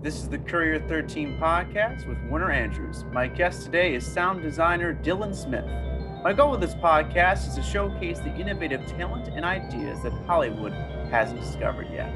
This is the Courier 13 Podcast with Warner Andrews. My guest today is sound designer Dylan Smith. My goal with this podcast is to showcase the innovative talent and ideas that Hollywood hasn't discovered yet.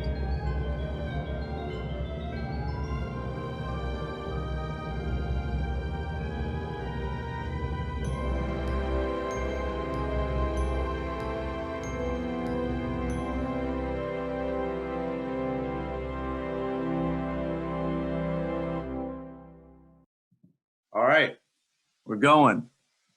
All right, we're going.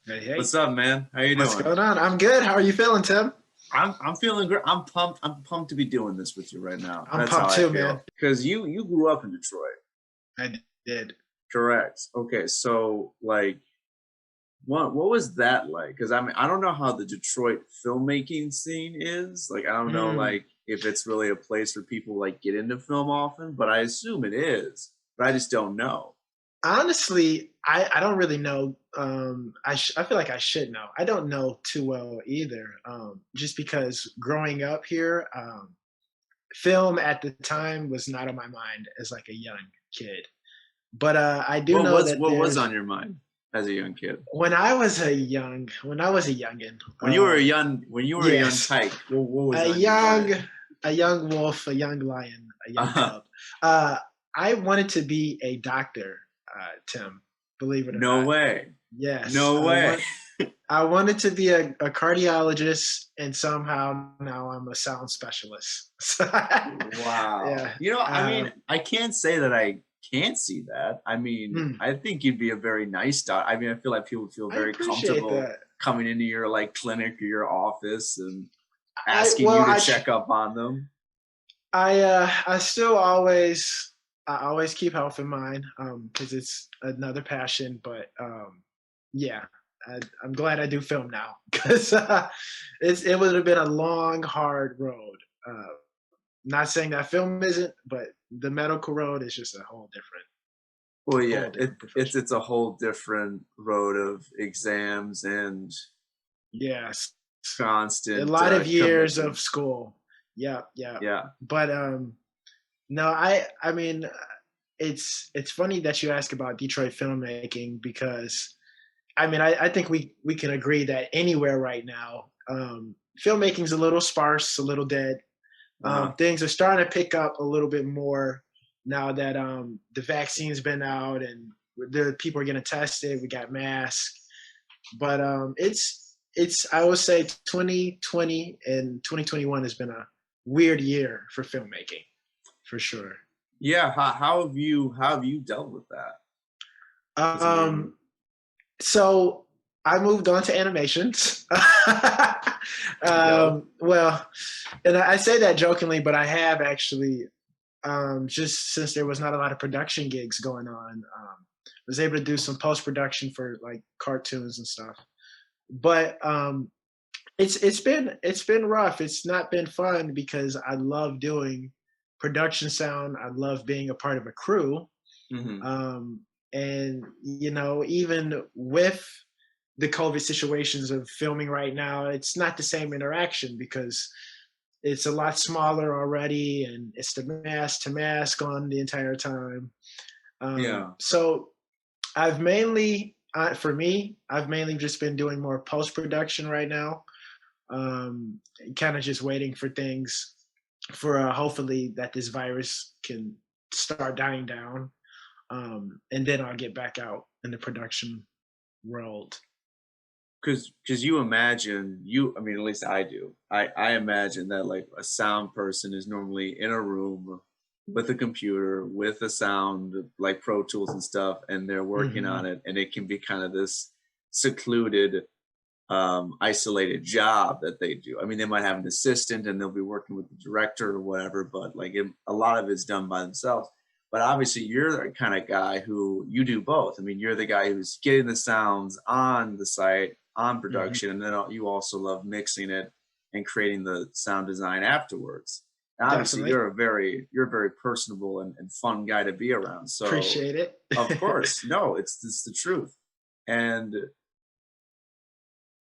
Hey. What's up, man? How you doing? What's going on? I'm good. How are you feeling, Tim? I'm feeling great. I'm pumped. I'm pumped to be doing this with you right now. I'm pumped too, man. Because you grew up in Detroit. I did. Correct. Okay, so like, what was that like? Because I mean, I don't know how the Detroit filmmaking scene is. Like, I don't know like if it's really a place where people like get into film often, but I assume it is. But I just don't know. Honestly, I don't really know. I feel like I should know. I don't know too well either. Just because growing up here, film at the time was not on my mind as like a young kid. But I do know that what was on your mind as a young kid? When I was a youngin. When you were a young tyke, what was a young wolf, a young lion, a young cub. I wanted to be a doctor, Tim. Believe it or not. No way. Yes. No way. I wanted to be a cardiologist, and somehow now I'm a sound specialist. Wow. Yeah. You know, I mean, I can't say that I can't see that. I mean, I think you'd be a very nice doctor. I mean, I feel like people feel very comfortable coming into your like clinic or your office and asking you to check up on them. I still always keep health in mind because it's another passion. But yeah, I'm glad I do film now because it would have been a long, hard road. Not saying that film isn't, but the medical road is just a whole different. Well, yeah, it's a whole different road of exams and yes, constant a lot of years of school. Yeah. But no, I mean, it's funny that you ask about Detroit filmmaking because, I mean, I think we can agree that anywhere right now, filmmaking's a little sparse, a little dead. Things are starting to pick up a little bit more now that the vaccine's been out and the people are getting tested. We got masks, but it's I would say 2020 and 2021 has been a weird year for filmmaking, for sure. Yeah, how have you dealt with that? So I moved on to animations. Well, and I say that jokingly, but I have actually, just since there was not a lot of production gigs going on, was able to do some post-production for like cartoons and stuff. But it's been rough. It's not been fun because I love doing production sound. I love being a part of a crew. And you know, even with the COVID situations of filming right now, it's not the same interaction because it's a lot smaller already and it's the mask to mask on the entire time. So I've mainly, for me, I've mainly just been doing more post-production right now. Kind of just waiting for things for hopefully that this virus can start dying down. And then I'll get back out in the production world. Because you imagine, I mean, at least I do. I imagine that like a sound person is normally in a room with a computer, with a sound, like Pro Tools and stuff, and they're working on it. And it can be kind of this secluded, isolated job that they do. I mean, they might have an assistant and they'll be working with the director or whatever, but like a lot of it's done by themselves. But obviously, you're the kind of guy who you do both. I mean, you're the guy who's getting the sounds on the site, on production, and then you also love mixing it and creating the sound design afterwards. And obviously, you're a very personable and fun guy to be around. So appreciate it. Of course, no, it's the truth, and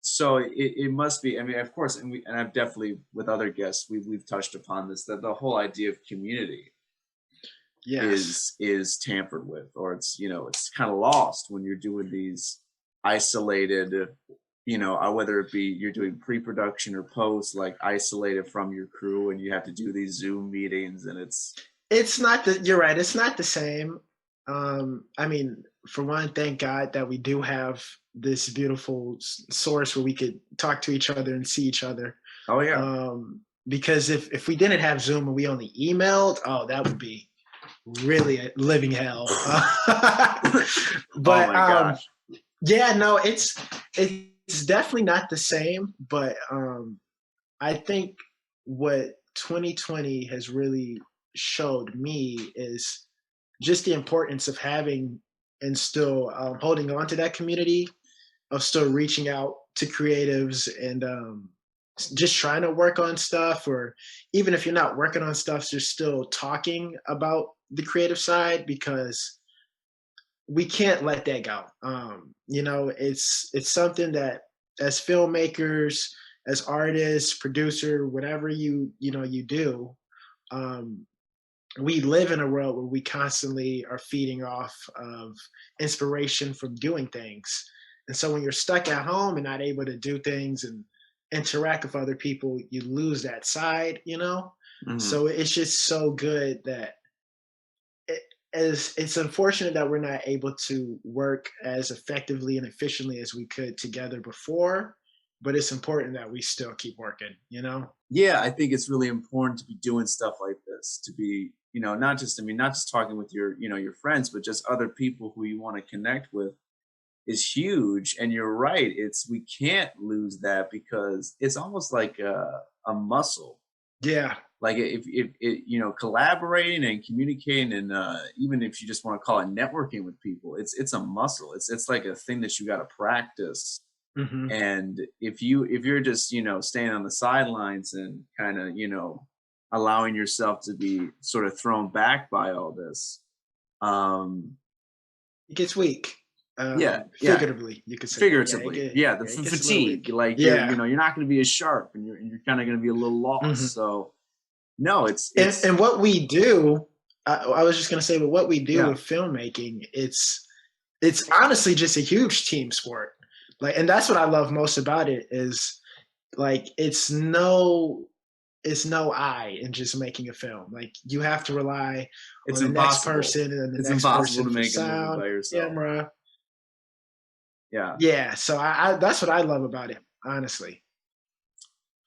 so it must be. I mean, of course, and I've definitely with other guests we've touched upon this, that the whole idea of community. is tampered with, or it's, you know, it's kind of lost when you're doing these isolated, you know, whether it be you're doing pre-production or post, like isolated from your crew, and you have to do these Zoom meetings, and it's not the, you're right, it's not the same. I mean, for one, thank God that we do have this beautiful source where we could talk to each other and see each other. Oh yeah. Because if we didn't have Zoom and we only emailed, oh, that would be really a living hell. But oh my gosh. Yeah, no, it's definitely not the same. But I think what 2020 has really showed me is just the importance of having and still holding on to that community, of still reaching out to creatives and just trying to work on stuff, or even if you're not working on stuff, just still talking about the creative side, because we can't let that go. You know, it's something that as filmmakers, as artists, producer, whatever you know you do, we live in a world where we constantly are feeding off of inspiration from doing things. And so when you're stuck at home and not able to do things and interact with other people, you lose that side, you know? Mm-hmm. So it's just so good that it's unfortunate that we're not able to work as effectively and efficiently as we could together before, but it's important that we still keep working, you know? Yeah, I think it's really important to be doing stuff like this, to be, you know, not just talking with your, you know, your friends, but just other people who you want to connect with is huge. And you're right. We can't lose that, because it's almost like a muscle. Yeah. Like if you know, collaborating and communicating, and even if you just want to call it networking with people, it's a muscle. It's like a thing that you got to practice. Mm-hmm. And if you're just, you know, staying on the sidelines and kind of, you know, allowing yourself to be sort of thrown back by all this, it gets weak. Figuratively, you could say. Figuratively, the fatigue. Like, you're, you know, you're not going to be as sharp, and you're kind of going to be a little lost. Mm-hmm. So, no, it's and what we do. I was just going to say, but what we do with filmmaking, it's honestly just a huge team sport. Like, and that's what I love most about it, is like it's no I in just making a film. Like, you have to rely on the next person and the next person to make sound, by yourself. Camera. Yeah. So I that's what I love about it, honestly.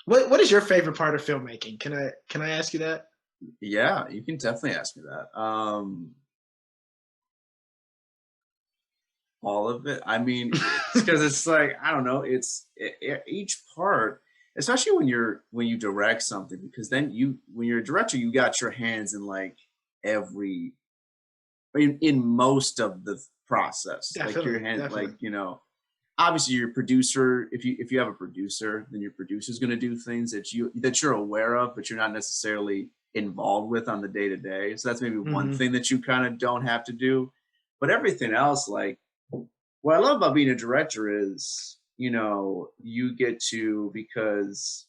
What is your favorite part of filmmaking? Can I ask you that? Yeah, you can definitely ask me that. All of it. I mean, because it's like, I don't know, each part, especially when you direct something, because then when you're a director, you got your hands in like in most of the process. Definitely, like your hand, definitely. Like, you know, obviously your producer, if you have a producer, then your producer's going to do things that you're aware of, but you're not necessarily involved with on the day-to-day. So that's maybe one thing that you kind of don't have to do. But everything else, like, what I love about being a director is, you know, you get to, because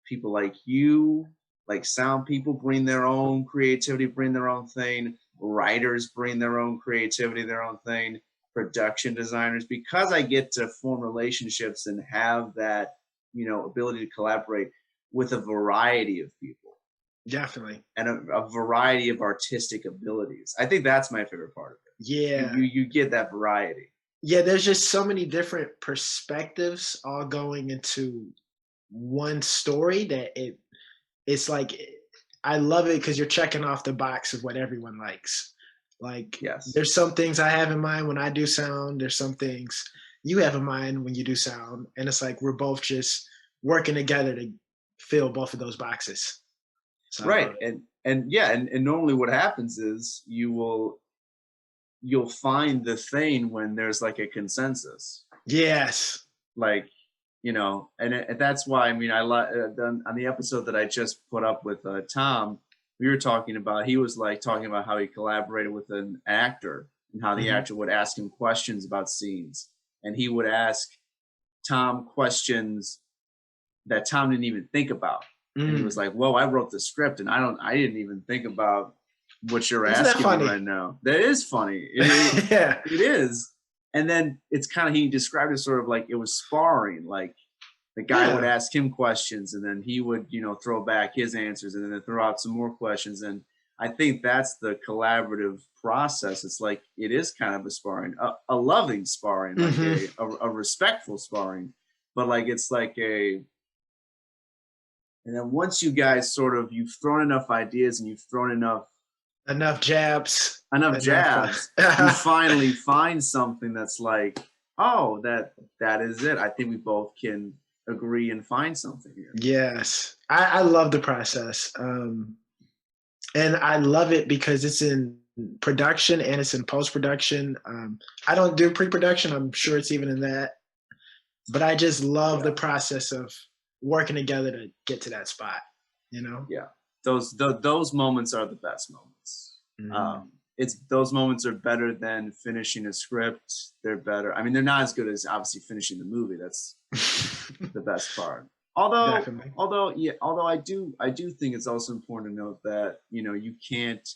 people like you, like sound people, bring their own creativity, bring their own thing. Writers bring their own creativity, their own thing. Production designers, because I get to form relationships and have that, you know, ability to collaborate with a variety of people. Definitely. And a variety of artistic abilities. I think that's my favorite part of it. Yeah. You get that variety. Yeah, there's just so many different perspectives all going into one story that it's like, I love it because you're checking off the box of what everyone likes. Like, yes. There's some things I have in mind when I do sound. There's some things you have in mind when you do sound. And it's like we're both just working together to fill both of those boxes. So, right. And normally what happens is you'll find the thing when there's like a consensus. Yes. Like, you know, and that's why, I mean, on the episode that I just put up with Tom, we were talking about, he was like talking about how he collaborated with an actor and how the actor would ask him questions about scenes, and he would ask Tom questions that Tom didn't even think about. And he was like, whoa, I wrote the script and I didn't even think about what you're Isn't asking that funny? me right now. That is funny. Yeah. It is. And then it's kind of, he described it sort of like it was sparring. Like the guy would ask him questions and then he would, throw back his answers and then throw out some more questions. And I think that's the collaborative process. It's like, it is kind of a sparring, a loving sparring, like a respectful sparring, but like, it's like and then once you guys you've thrown enough ideas and you've thrown enough jabs, you finally find something that's like, oh, that is it. I think we both can agree and find something here. Yes. I love the process. And I love it because it's in production and it's in post-production. I don't do pre-production. I'm sure it's even in that. But I just love the process of working together to get to that spot, Yeah. Those moments are the best moments. Those moments are better than finishing a script. They're better. I mean, they're not as good as obviously finishing the movie. That's the best part. Although I do think it's also important to note that, you can't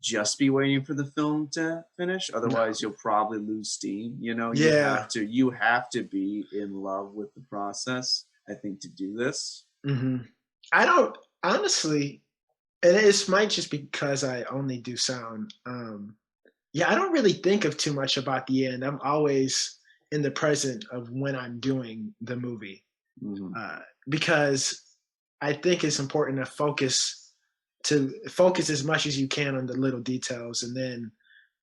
just be waiting for the film to finish. Otherwise you'll probably lose steam. You have to be in love with the process, I think, to do this. I don't honestly, and it might just because I only do sound. I don't really think of too much about the end. I'm always in the present of when I'm doing the movie, because I think it's important to focus as much as you can on the little details, and then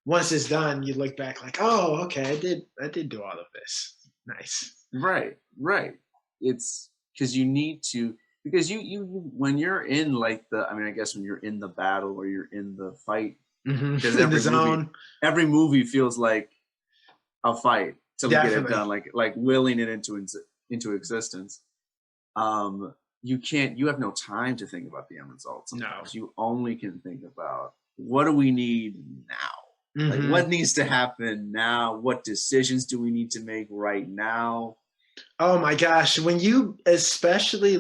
once it's done, you look back like, oh, okay, I did do all of this. Nice. Right. It's because you need to. Because you when you're in I guess when you're in the battle or you're in the fight, because every movie feels like a fight to get it done, like willing it into existence. You have no time to think about the end result. Sometimes you only can think about, what do we need now? Like, what needs to happen now? What decisions do we need to make right now? Oh my gosh, especially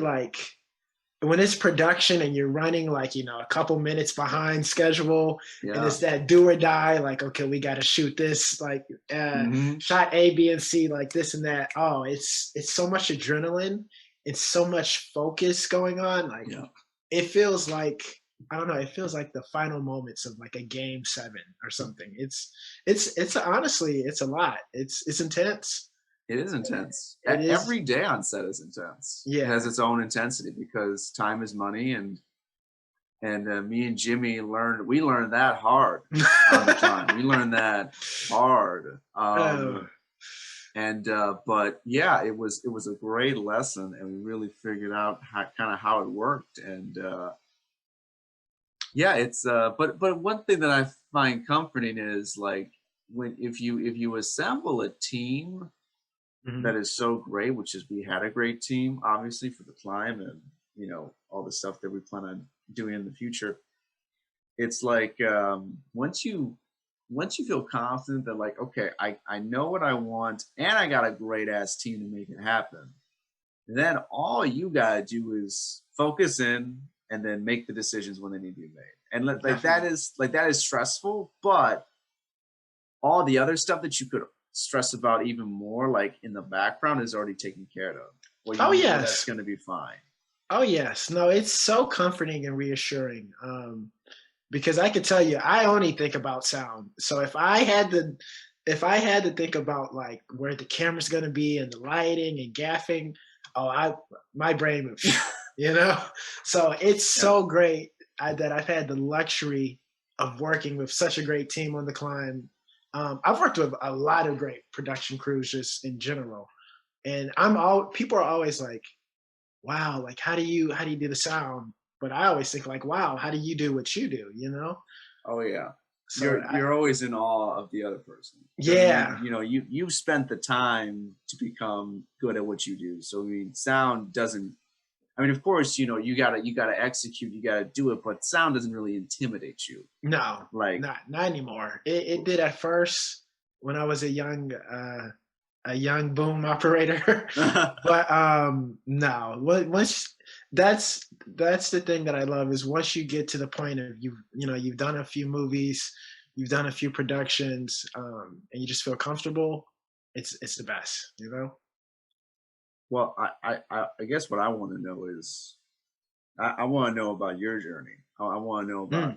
when it's production and you're running a couple minutes behind schedule, and it's that do or die, like, okay, we got to shoot this, shot A, B, and C, like this and that. Oh, it's so much adrenaline. It's so much focus going on. It feels like, I don't know, it feels like the final moments of like a game 7 or something. It's honestly, it's a lot. It's intense. It is intense. Every day on set is intense. Yeah. It has its own intensity because time is money, and me and Jimmy learned that hard on the time. We learned that hard. But yeah, it was a great lesson, and we really figured out how it worked. And it's but one thing that I find comforting is like if you assemble a team that is so great, which is, we had a great team, obviously, for the climb and, all the stuff that we plan on doing in the future. It's like, once you feel confident that like, okay, I know what I want and I got a great ass team to make it happen, then all you gotta do is focus in and then make the decisions when they need to be made. And that is stressful, but all the other stuff that you could stress about even more, like in the background, is already taken care of. Well, yes, that's going to be fine. Oh yes, no, it's so comforting and reassuring. Because I can tell you, I only think about sound. So if I had to think about like where the camera's going to be and the lighting and gaffing, my brain would, So it's so great that I've had the luxury of working with such a great team on the climb. I've worked with a lot of great production crews just in general, and people are always like, "Wow, like how do you do the sound?" But I always think like, "Wow, how do you do what you do?" Oh yeah, so you're always in awe of the other person. Yeah, you've spent the time to become good at what you do. So I mean, sound doesn't. I mean, of course, you gotta execute, you gotta do it, but sound doesn't really intimidate you. No, like not anymore. It did at first when I was a young boom operator, but no. Once that's the thing that I love is once you get to the point of you've done a few movies, you've done a few productions, and you just feel comfortable. It's the best, you know. Well, I guess what I want to know is I want to know about your journey. I want to know about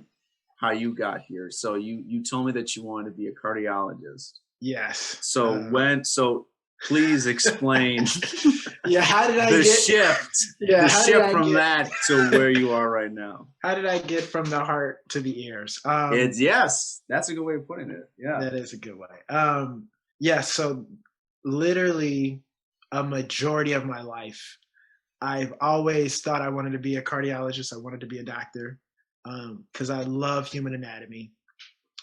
how you got here. So you told me that you wanted to be a cardiologist. Yes. So please explain yeah, how did I the get shift? Yeah, the shift from that to where you are right now. How did I get from the heart to the ears? Yes, that's a good way of putting it. Yeah. That is a good way. Yeah, so literally a majority of my life, I've always thought I wanted to be a cardiologist. I wanted to be a doctor because I love human anatomy.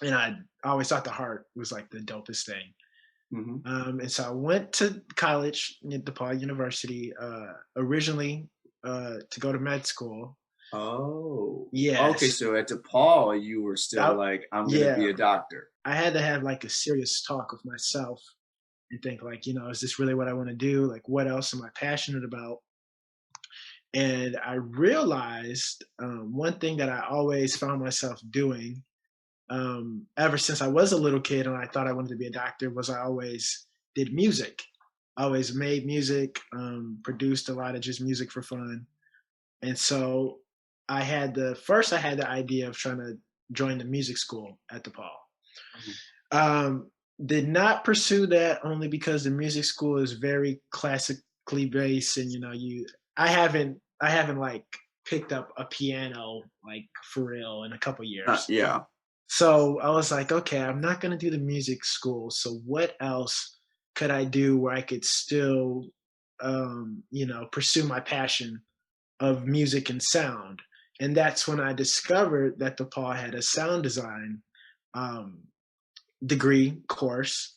And I always thought the heart was like the dopest thing. Mm-hmm. And so I went to college at DePaul University originally to go to med school. Oh. Yeah. Okay, so at DePaul, you were still like, I'm going to be a doctor. I had to have like a serious talk with myself and think like, is this really what I want to do? Like, what else am I passionate about? And I realized one thing that I always found myself doing ever since I was a little kid and I thought I wanted to be a doctor was I always did music. I always made music, produced a lot of just music for fun. And so I had the idea of trying to join the music school at DePaul. Mm-hmm. Did not pursue that only because the music school is very classically based and I haven't like picked up a piano like for real in a couple years. Yeah. So I was like, okay, I'm not going to do the music school. So what else could I do where I could still, pursue my passion of music and sound? And that's when I discovered that DePaul had a sound design degree course.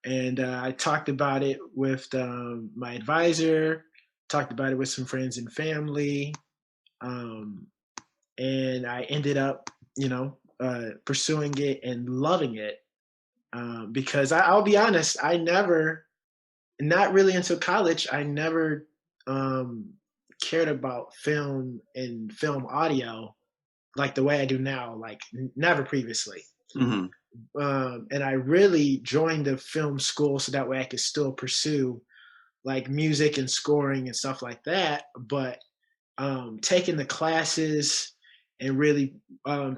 And I talked about it with my advisor, talked about it with some friends and family. And I ended up, pursuing it and loving it because I'll be honest, not really until college, I never cared about film and film audio like the way I do now, like never previously. Mm-hmm. And I really joined the film school so that way I could still pursue like music and scoring and stuff like that, but taking the classes and really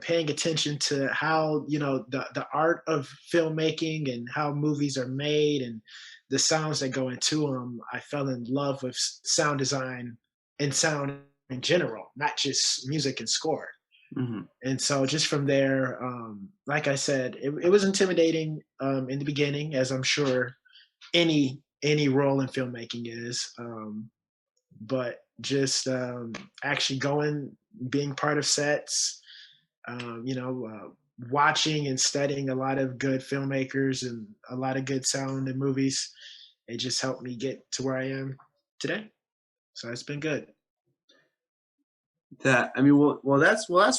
paying attention to how the art of filmmaking and how movies are made and the sounds that go into them. I fell in love with sound design and sound in general, not just music and score. Mm-hmm. And so just from there, like I said, it was intimidating in the beginning, as I'm sure any role in filmmaking is. But just actually being part of sets, watching and studying a lot of good filmmakers and a lot of good sound in movies, it just helped me get to where I am today. So it's been good. That's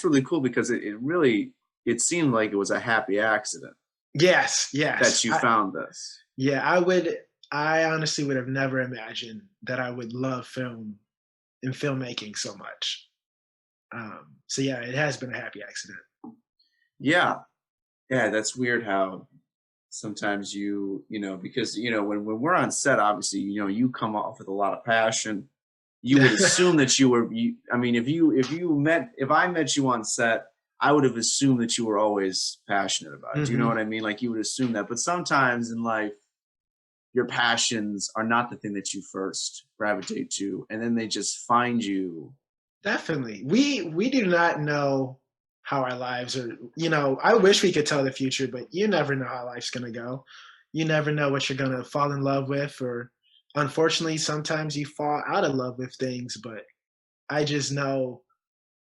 really cool because it seemed like it was a happy accident. Yes. That you found this. Yeah, I honestly would have never imagined that I would love film and filmmaking so much. So yeah, it has been a happy accident. Yeah, that's weird how sometimes because when we're on set, obviously you come off with a lot of passion. You would assume that if I met you on set, I would have assumed that you were always passionate about it. Mm-hmm. Do you know what I mean? Like you would assume that, but sometimes in life, your passions are not the thing that you first gravitate to, and then they just find you. Definitely. We do not know how our lives are, I wish we could tell the future, but you never know how life's going to go. You never know what you're going to fall in love with, or unfortunately, sometimes you fall out of love with things, but I just know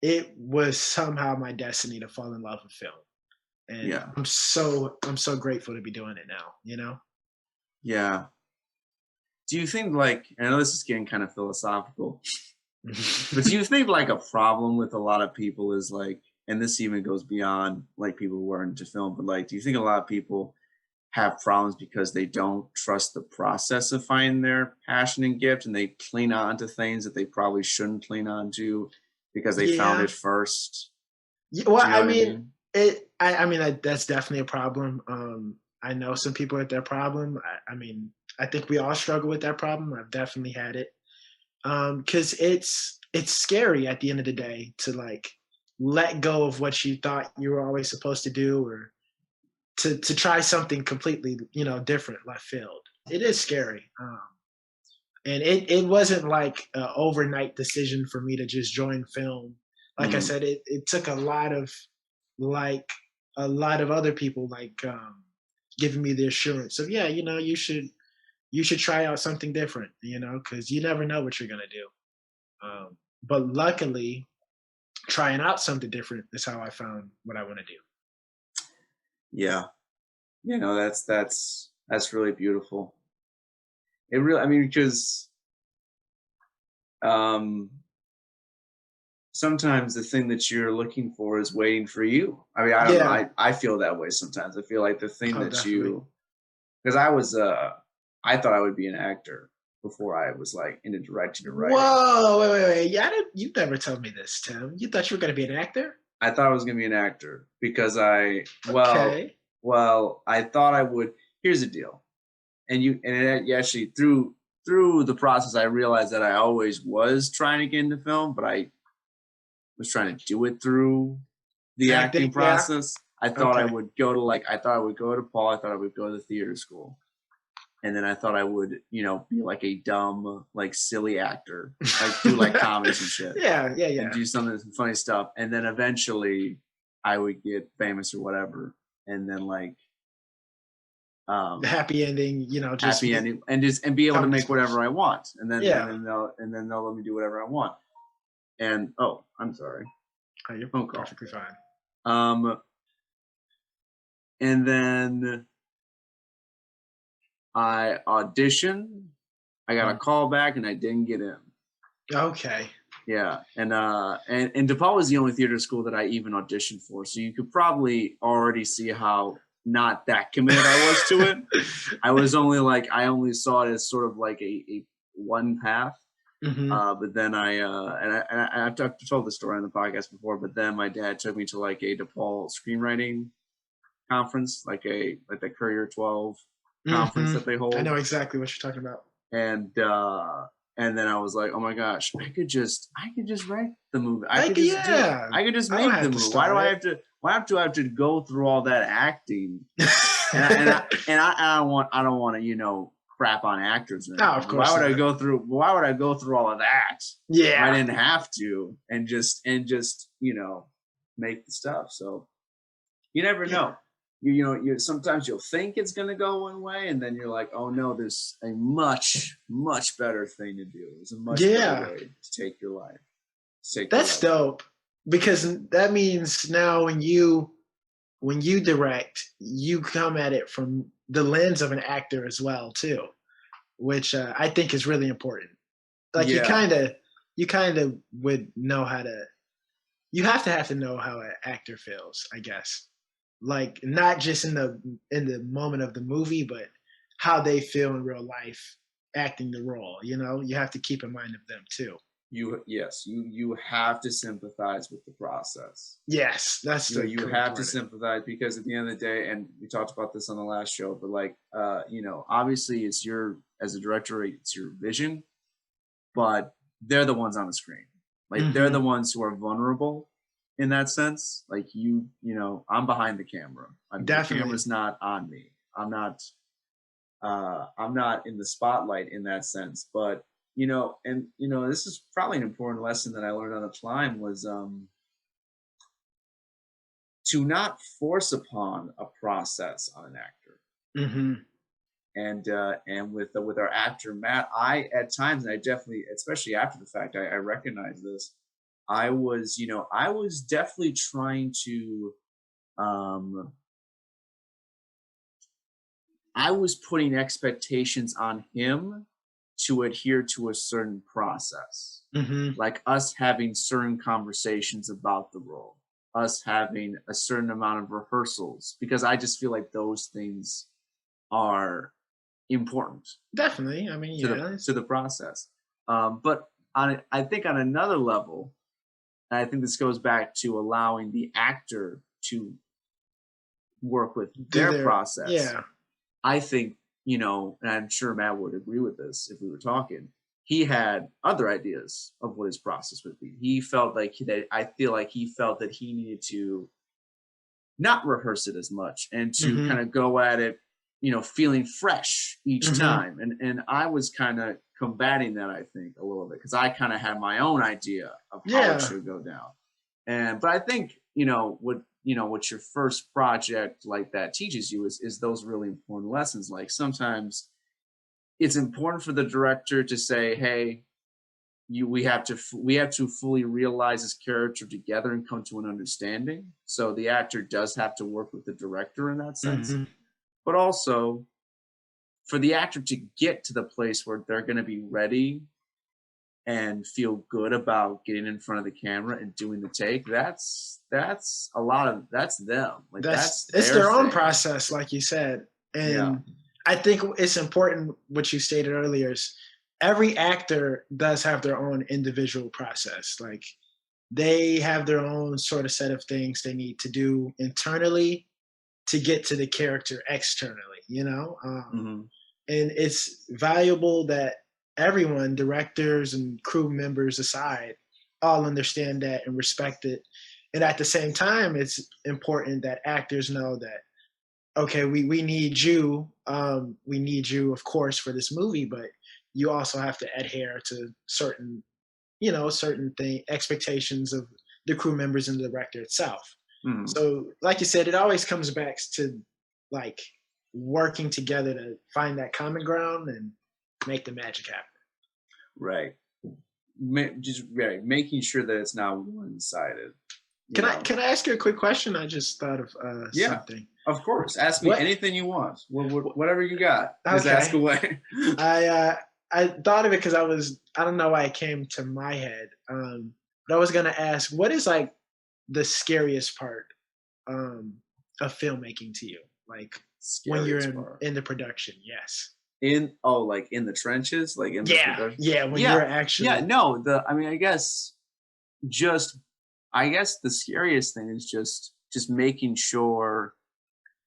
it was somehow my destiny to fall in love with film. And yeah. I'm so grateful to be doing it now, Yeah. Do you think I know this is getting kind of philosophical, but do you think a problem with a lot of people is and this even goes beyond people who are into film, but do you think a lot of people have problems because they don't trust the process of finding their passion and gift, and they cling on to things that they probably shouldn't cling on to because they found it first. Yeah, well, I mean, that's definitely a problem. I know some people with that problem. I mean, I think we all struggle with that problem. I've definitely had it. Because it's scary at the end of the day to like let go of what you thought you were always supposed to do, or to try something completely, different left field. It is scary. And it wasn't like an overnight decision for me to just join film. Like I said, it took a lot of other people giving me the assurance of, yeah, you should try out something different, because you never know what you're gonna do. But luckily, trying out something different is how I found what I want to do. Yeah, that's really beautiful. It really, I mean, because sometimes the thing that you're looking for is waiting for you. I mean, I don't know. I feel that way sometimes. I feel like the thing that definitely. Because I thought I would be an actor before I was like into directing and writing. Whoa, wait. Yeah, you never told me this, Tim. You thought you were going to be an actor? I thought I was going to be an actor because I thought I would. Here's the deal. And actually through the process, I realized that I always was trying to get into film, but I was trying to do it through the acting process. Yeah. I thought I would go to Paul. I thought I would go to the theater school. And then I thought I would, be like a dumb, like silly actor, like do like comedies and shit. Yeah. And do some funny stuff. And then eventually I would get famous or whatever. And then like the happy ending, just happy ending and be able to make whatever I want. And then they'll let me do whatever I want. And I'm sorry. Oh, you're perfectly fine. And then I auditioned. I got a call back and I didn't get in. Okay. Yeah. And DePaul was the only theater school that I even auditioned for. So you could probably already see how not that committed I was to it. I only saw it as sort of like a one path. Mm-hmm. But then I've told the story on the podcast before, but then my dad took me to like a DePaul screenwriting conference, like the Courier 12 conference that they hold. I know exactly what you're talking about. And then I was like, oh my gosh, I could just write the movie. I could just make the movie. Why do I have to go through all that acting? and I don't want to, crap on actors. No, of course. Why would I go through all of that? Yeah. I didn't have to, and just make the stuff. So you never know. You sometimes you'll think it's going to go one way, and then you're like, oh no, there's a much, much better thing to do. There's a much better way to take your life. That's dope, because that means now when you direct, you come at it from the lens of an actor as well too, which I think is really important. Like you kind of would know how to. You have to know how an actor feels, I guess. Like not just in the moment of the movie, but how they feel in real life acting the role. You have to keep in mind of them too. You have to sympathize with the process. Yes, that's you have to sympathize, because at the end of the day, and we talked about this on the last show, but like obviously it's as a director, it's your vision, but they're the ones on the screen. Like they're the ones who are vulnerable in that sense. Like I'm behind the camera. The camera's not on me. I'm not in the spotlight in that sense, but this is probably an important lesson that I learned on the climb was to not force upon a process on an actor. Mm-hmm. And with our actor Matt, I at times, and I definitely, especially after the fact, I recognize this. I was definitely trying to. I was putting expectations on him to adhere to a certain process, like us having certain conversations about the role, us having a certain amount of rehearsals, because I just feel like those things are important. Definitely. I mean, to the process. But I think on another level, and I think this goes back to allowing the actor to work with their process. Yeah. I think, you know, and I'm sure Matt would agree with this if we were talking, he had other ideas of what his process would be. He felt like I feel like he felt that he needed to not rehearse it as much and to kind of go at it, you know, feeling fresh each time. And I was kind of combating that, I think, a little bit, because I kind of had my own idea of how it should go down. But I think, you know, what your first project like that teaches you is those really important lessons. Like sometimes it's important for the director to say, hey, we have to fully realize this character together and come to an understanding. So the actor does have to work with the director in that sense. But also for the actor to get to the place where they're going to be ready and feel good about getting in front of the camera and doing the take, that's a lot of, that's them. Like it's their own process, like you said. And I think it's important what you stated earlier is every actor does have their own individual process. Like they have their own sort of set of things they need to do internally to get to the character externally, you know? And it's valuable that everyone, directors and crew members aside, all understand that and respect it. And at the same time, it's important that actors know that, okay, we need you. We need you, of course, for this movie, but you also have to adhere to certain expectations of the crew members and the director itself. So like you said, it always comes back to like working together to find that common ground and make the magic happen. Right. Making sure that it's not one-sided. Can I ask you a quick question? I just thought of something. Of course. Ask me anything you want. Whatever you got. Just ask away. I thought of it because I don't know why it came to my head. But I was gonna ask, what is like the scariest part of filmmaking to you? Like when you're in the production, yes. Like in the trenches, like in the production? When you're actually I guess the scariest thing is just making sure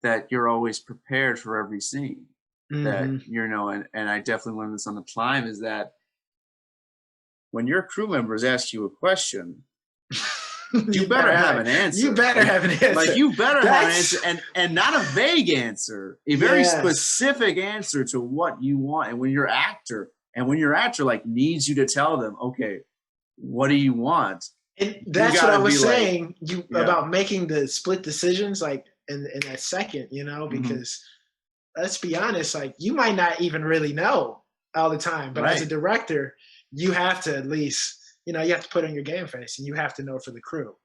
that you're always prepared for every scene. That you know, and I definitely learned this on the climb, is that when your crew members ask you a question, you better have an answer. You better have an answer. Like you better have an answer, and not a vague answer, a very specific answer to what you want. And when your actor like needs you to tell them, okay, what do you want? And that's what I was saying about making the split decisions, like in that second, you know, because let's be honest, like you might not even really know all the time, but as a director, you have to at least, you know, you have to put on your game face and you have to know for the crew.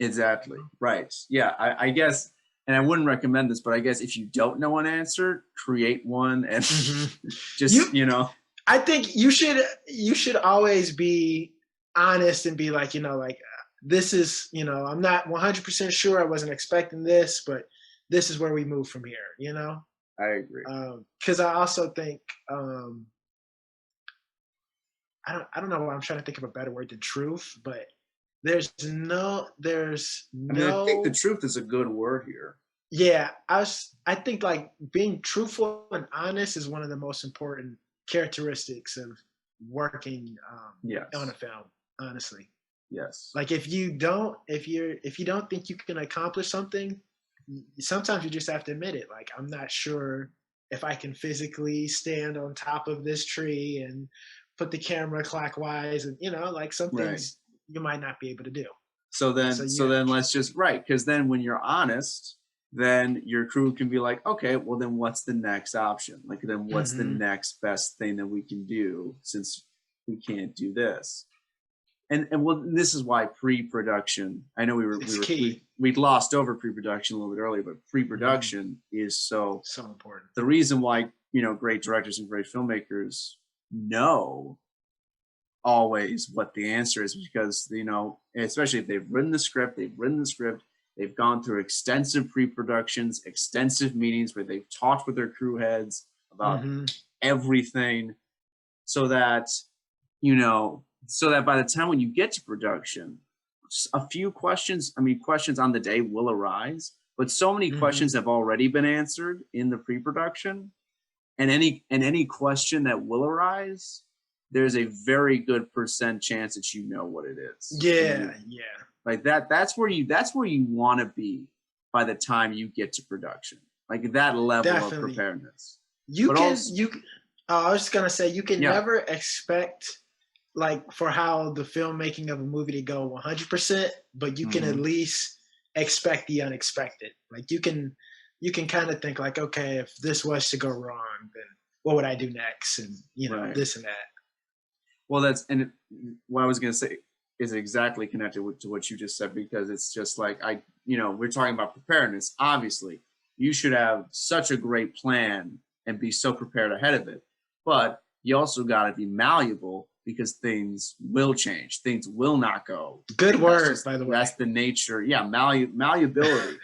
Exactly. Right. Yeah. I guess, and I wouldn't recommend this, but I guess if you don't know an answer, create one and just, you know. I think you should always be honest and be like, you know, like this is, you know, I'm not 100% sure. I wasn't expecting this, but this is where we move from here, you know? I agree. Because I also think, I don't know. I'm trying to think of a better word than truth, but I think the truth is a good word here. Yeah, I think like being truthful and honest is one of the most important characteristics of working on a film. Honestly, yes. Like if you don't think you can accomplish something, sometimes you just have to admit it. Like, I'm not sure if I can physically stand on top of this tree and put the camera clockwise, and like some things you might not be able to do. So then let's just because then when you're honest, then your crew can be like, okay, well then what's the next option? Like then what's the next best thing that we can do since we can't do this? And well, this is why pre-production. I know we glossed over pre-production a little bit earlier, but pre-production is so important. The reason why great directors and great filmmakers know always what the answer is because especially if they've written the script, They've gone through extensive pre-productions, extensive meetings where they've talked with their crew heads about everything, so that, so that by the time when you get to production, a few questions on the day will arise, but so many questions have already been answered in the pre-production, and any question that will arise, there's a very good % chance that you know what it is. Yeah. Like that's where you want to be by the time you get to production. Like that level of preparedness. I was just gonna say, you can never expect, like, for how the filmmaking of a movie to go 100%, but you can at least expect the unexpected. Like you can kind of think like, okay, if this was to go wrong, then what would I do next? And this and that. Well, what I was gonna say is exactly connected to what you just said, because it's just like, we're talking about preparedness. Obviously, you should have such a great plan and be so prepared ahead of it. But you also got to be malleable, because things will change. Things will not go. Good word, by the way. That's the nature. Yeah, malleability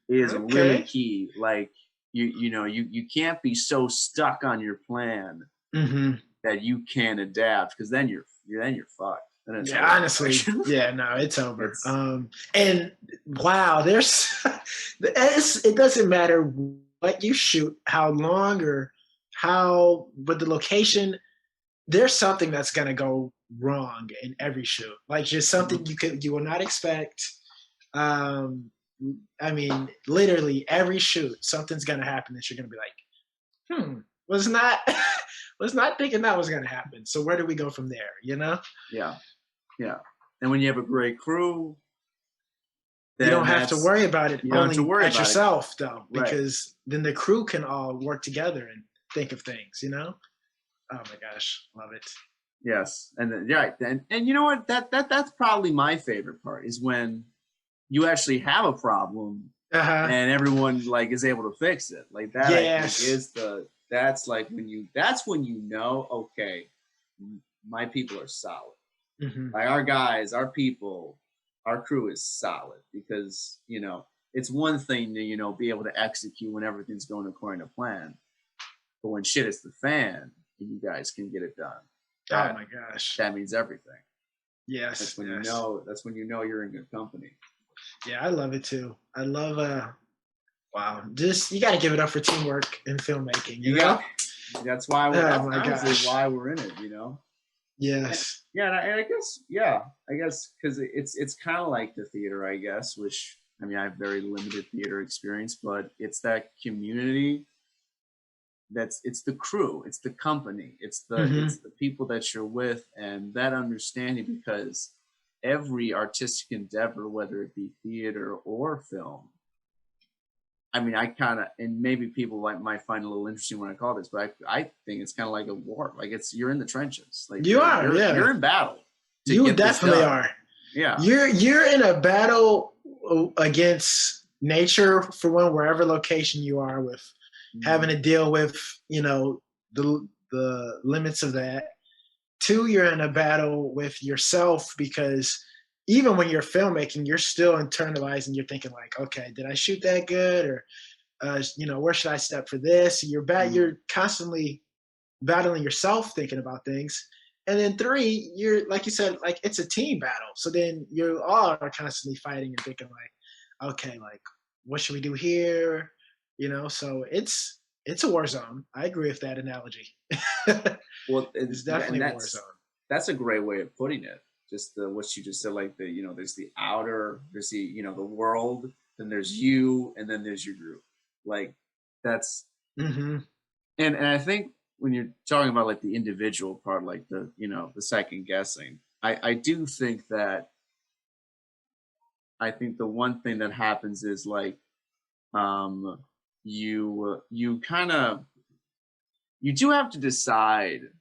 is really key. Like, you can't be so stuck on your plan that you can't adapt, because then you're fucked. Yeah, honestly, it's over. And wow, it doesn't matter what you shoot, how long, or but the location, there's something that's gonna go wrong in every shoot. Like, just something you will not expect. Literally every shoot, something's gonna happen that you're gonna be like, was not thinking that was gonna happen. So where do we go from there? Yeah. And when you have a great crew, you don't have to worry about it. You don't have to worry about yourself, though, because then the crew can all work together and think of things. Oh my gosh, love it. Yes, and you know what? That's probably my favorite part, is when you actually have a problem and everyone like is able to fix it. Like that, yes. I think that's when you know, okay, my people are solid. Like our guys, our people, our crew is solid, because it's one thing to be able to execute when everything's going according to plan, but when shit hits the fan, you guys can get it done. Oh my gosh, that means everything. Yes, that's when you know you're in good company. Yeah, I love it too. I love wow, just you got to give it up for teamwork in filmmaking. You know, that's why why we're in it. Yes. And I guess because it's kind of like the theater, I guess, which I have very limited theater experience, but it's that community. It's the crew, it's the company, it's the people that you're with, and that understanding, because every artistic endeavor, whether it be theater or film, I kind of, and maybe people might find it a little interesting when I call this, but I think it's kind of like a war. Like you're in the trenches. Like you're in battle. You definitely are. Yeah. You're in a battle against nature, for one, wherever location you are, with having to deal with, the limits of that. 2, you're in a battle with yourself, because even when you're filmmaking, you're still internalizing. You're thinking like, okay, did I shoot that good? Or, where should I step for this? You're constantly battling yourself, thinking about things. And then 3, you're, like you said, like it's a team battle. So then you all are constantly fighting and thinking like, okay, like what should we do here? So it's a war zone. I agree with that analogy. Well, it's definitely a war zone. That's a great way of putting it. Just what you just said, like there's the outer, there's the the world, then there's you, and then there's your group. Like that's and I think when you're talking about like the individual part, like the the second guessing, I do think that the one thing that happens is like you do have to decide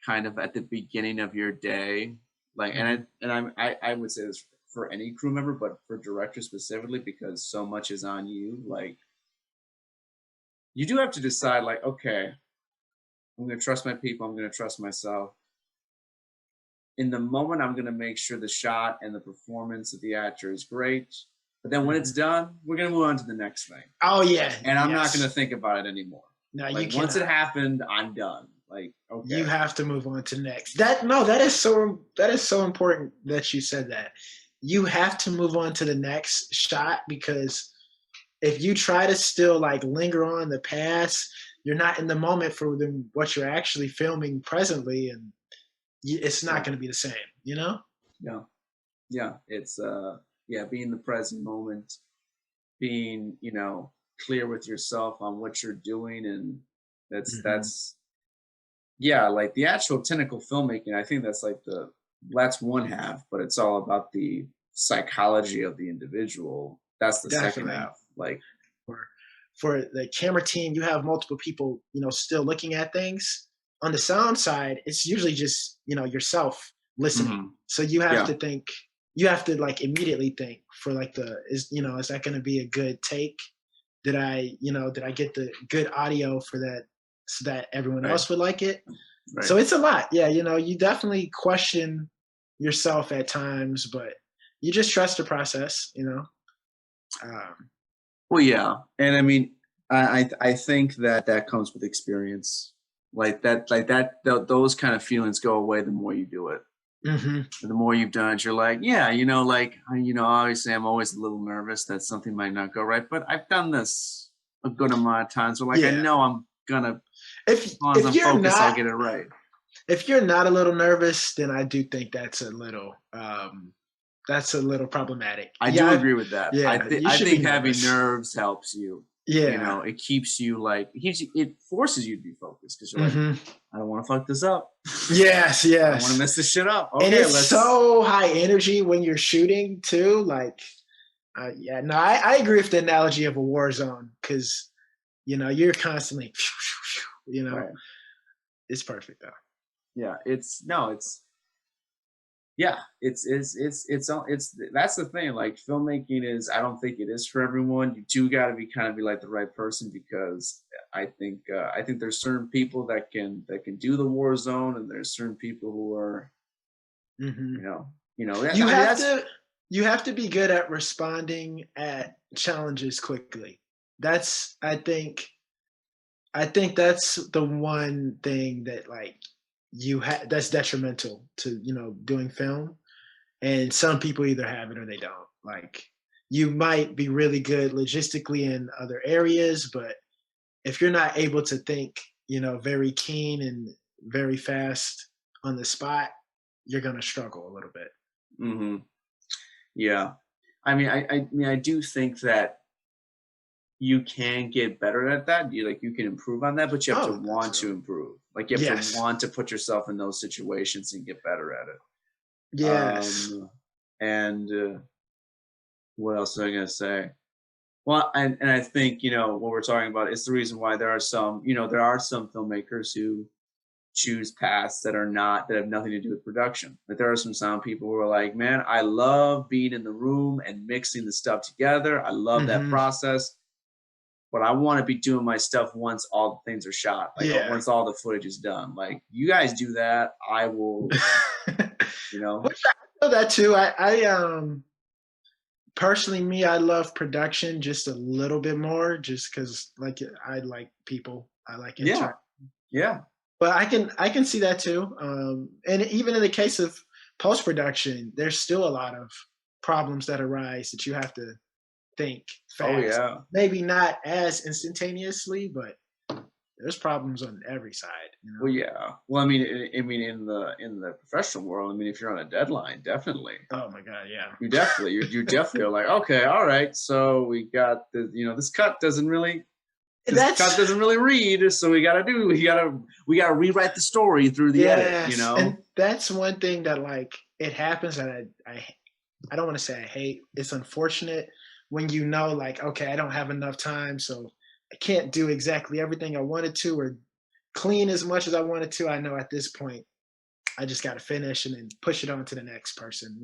kind of at the beginning of your day, like, and I would say this for any crew member, but for directors specifically, because so much is on you. Like, you do have to decide, like, okay, I'm going to trust my people, I'm going to trust myself. in the moment, I'm going to make sure the shot and the performance of the actor is great. But then when it's done, we're going to move on to the next thing. Oh yeah. And I'm not going to think about it anymore. No, like, once it happened, I'm done. Like, okay. You have to move on to next. That is so important that you said that. You have to move on to the next shot, because if you try to still like linger on the past, you're not in the moment for what you're actually filming presently, and it's not going to be the same, you know? Yeah. It's being in the present moment, being, clear with yourself on what you're doing, and that's like the actual technical filmmaking. I think that's one half, but it's all about the psychology of the individual. That's the second half. Like for the camera team, you have multiple people, still looking at things. On the sound side, it's usually just, yourself listening. So you have to think, you have to like immediately think for like is that going to be a good take? Did I get the good audio for that so that everyone else would like it? Right. So it's a lot. Yeah. You definitely question yourself at times, but you just trust the process, Well, yeah. And I mean, I think that comes with experience. Those kind of feelings go away the more you do it. The more you've done it, you're like, obviously I'm always a little nervous that something might not go right, but I've done this a good amount of times. So I know I'm gonna, as long as I'm focused, I'll get it right. If you're not a little nervous, then I do think that's a little problematic. I do agree with that. Yeah, I think having nerves helps you. Yeah. It keeps you it forces you to be focused, because you're like, I don't want to fuck this up. Yes. I don't want to mess this shit up. Okay, and it's so high energy when you're shooting too. Like, I agree with the analogy of a war zone, because, you're constantly, right. It's perfect though. Yeah, it's that's the thing. Like, filmmaking I don't think it is for everyone. You do got to be like the right person, because I think there's certain people that can do the war zone, and there's certain people who are, you have to be good at responding at challenges quickly. I think that's the one thing that like that's detrimental to doing film, and some people either have it or they don't. Like, you might be really good logistically in other areas, but if you're not able to think very keen and very fast on the spot, you're gonna struggle a little bit. Yeah, I mean, I do think that you can get better at that. You can improve on that, but you have to want to improve. Like, you have to want to put yourself in those situations and get better at it. Yes. And what else was I going to say? Well, and I think, what we're talking about is the reason why there are some filmmakers who choose paths that have nothing to do with production. Like, there are some sound people who are like, man, I love being in the room and mixing the stuff together. I love that process. But I want to be doing my stuff once all the things are shot. Once all the footage is done. Like, you guys do that, I will, Which I know that too. I personally, I love production just a little bit more, just because I like people. I like interaction. Yeah. But I can see that too. And even in the case of post-production, there's still a lot of problems that arise that you have to think fast. Oh yeah. Maybe not as instantaneously, but there's problems on every side. Well, yeah. Well, I mean, in the professional world, I mean, if you're on a deadline, definitely. Oh my God, yeah. You definitely are like, okay, all right. So we got this cut doesn't really read. So we gotta rewrite the story through the edit. And that's one thing that it happens, and I don't want to say I hate. It's unfortunate when okay, I don't have enough time, so I can't do exactly everything I wanted to or clean as much as I wanted to. I know at this point, I just got to finish and then push it on to the next person,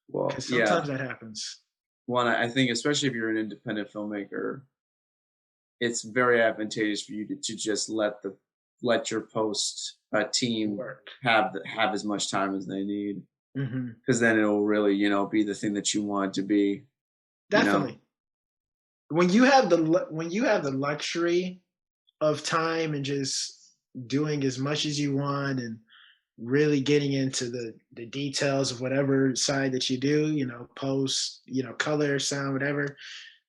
Well, because sometimes that happens. Well, I think especially if you're an independent filmmaker, it's very advantageous for you to just let the let your post team have as much time as they need, because then it'll really, you know, be the thing that you want it to be. Definitely. You know? When you have the luxury of time and just doing as much as you want and really getting into the details of whatever side that you do, you know, post, you know, color, sound, whatever,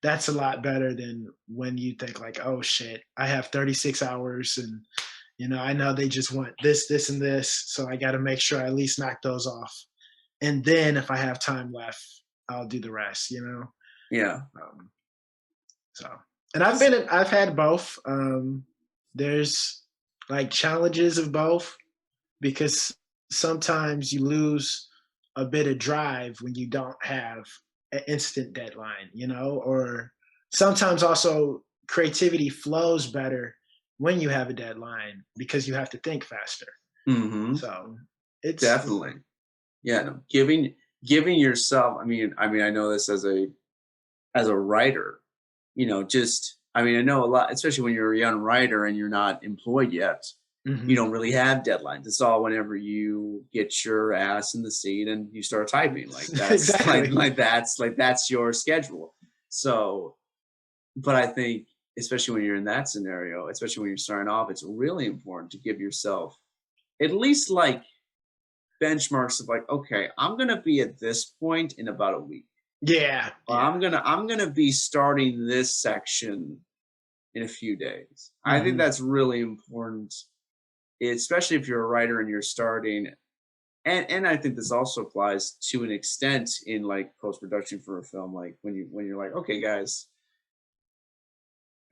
that's a lot better than when you think like, oh shit, I have 36 hours and, you know, I know they just want this, this, and this, so I got to make sure I at least knock those off. And then if I have time left, I'll do the rest, you know? Yeah. So, and I've had both. There's like challenges of both, because sometimes you lose a bit of drive when you don't have an instant deadline, you know, or sometimes also creativity flows better when you have a deadline because you have to think faster. So it's definitely, yeah, no, giving yourself, I mean, I know this as a writer, you know, just, I mean, I know a lot, especially when you're a young writer and you're not employed yet, you don't really have deadlines. It's all whenever you get your ass in the seat and you start typing. Like that's exactly. like that's your schedule. So, but I think, especially when you're in that scenario, especially when you're starting off, it's really important to give yourself at least like benchmarks of like, okay, I'm gonna be at this point in about a week. Yeah. I'm gonna be starting this section in a few days. I think that's really important, especially if you're a writer and you're starting. And I think this also applies to an extent in like post-production for a film. Like when you're like, okay, guys,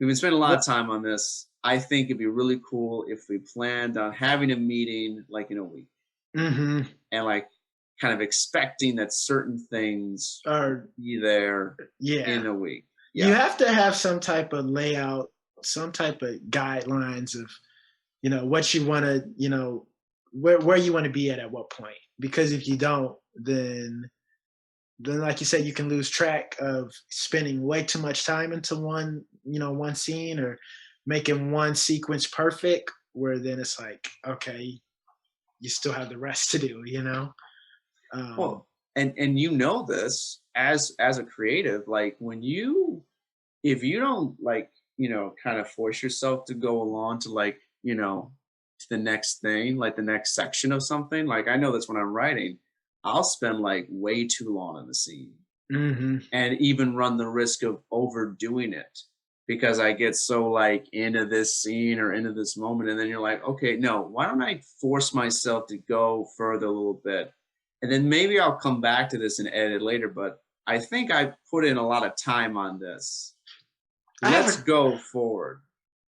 we've been spending a lot of time on this. I think it'd be really cool if we planned on having a meeting like in a week, and like kind of expecting that certain things are be there in a week. Yeah. You have to have some type of layout, some type of guidelines of, you know, what you want to, you know, where you want to be at what point. Because if you don't, then like you said, you can lose track of spending way too much time into one scene or making one sequence perfect, where then it's like, okay, you still have the rest to do, you know? Well, and you know this as a creative, like if you don't like, you know, kind of force yourself to go along to like, you know, to the next thing, like the next section of something. Like I know this when I'm writing, I'll spend like way too long in the scene and even run the risk of overdoing it because I get so like into this scene or into this moment. And then you're like, okay, no, why don't I force myself to go further a little bit? And then maybe I'll come back to this and edit later, but I think I put in a lot of time on this. Let's go forward.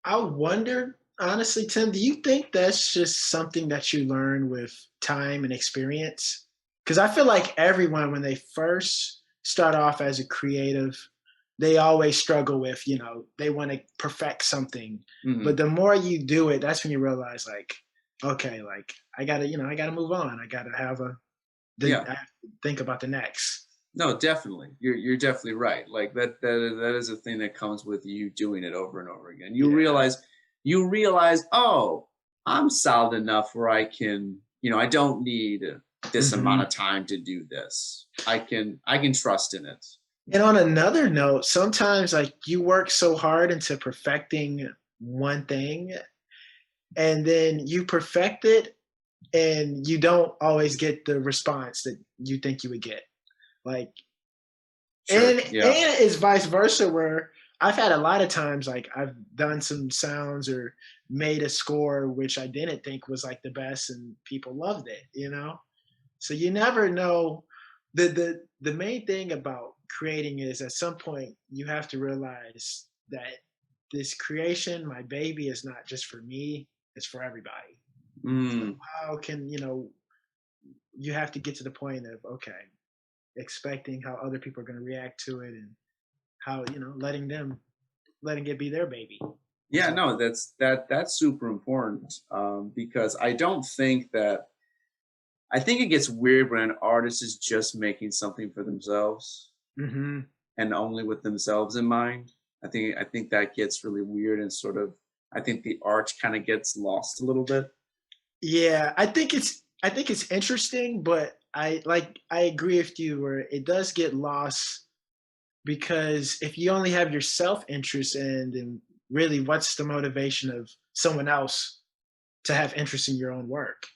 I wonder, honestly, Tim, do you think that's just something that you learn with time and experience? Because I feel like everyone, when they first start off as a creative, they always struggle with, you know, they want to perfect something. But the more you do it, that's when you realize like, okay, like I gotta move on. I gotta have I have to think about the next. No, definitely. You're definitely right. Like that is a thing that comes with you doing it over and over again. You realize, oh, I'm solid enough where I can, you know, I don't need this amount of time to do this. I can trust in it. And on another note, sometimes like you work so hard into perfecting one thing and then you perfect it and you don't always get the response that you think you would get. Like, and it's vice versa, where I've had a lot of times, like I've done some sounds or made a score, which I didn't think was like the best and people loved it, you know? So you never know. The main thing about creating is at some point you have to realize that this creation, my baby, is not just for me, it's for everybody. So how can, you know, you have to get to the point of, okay, expecting how other people are going to react to it and how, you know, letting it be their baby. Yeah, no, that's super important because I think it gets weird when an artist is just making something for themselves and only with themselves in mind. I think that gets really weird and sort of, I think the art kind of gets lost a little bit. Yeah, I think it's interesting, but I agree with you where it does get lost because if you only have your self-interest in, then really what's the motivation of someone else to have interest in your own work,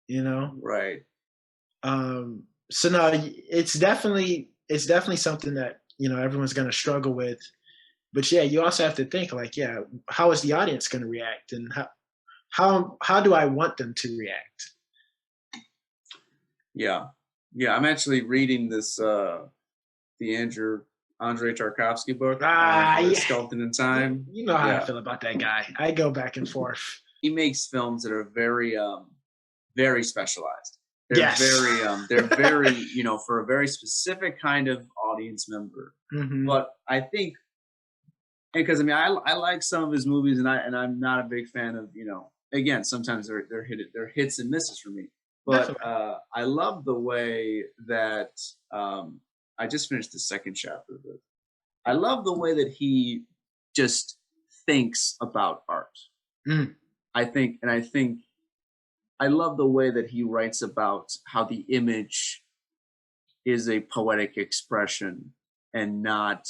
you know? Right. So no, it's definitely something that, everyone's going to struggle with. But yeah, you also have to think like, yeah, how is the audience going to react, and how do I want them to react? Yeah. Yeah, I'm actually reading this the Andrei Tarkovsky book, Yeah, Sculpted in Time. you know how I Yeah. feel about that guy. I go back and forth. He makes films that are very very specialized. They're Yes. very for a very specific kind of audience member. Mm-hmm. But I think, because I mean I like some of his movies, and I'm not a big fan of, again, sometimes they're hits and misses for me. But I love the way that I just finished the second chapter of it. I love the way that he just thinks about art. Mm. I think I love the way that he writes about how the image is a poetic expression and not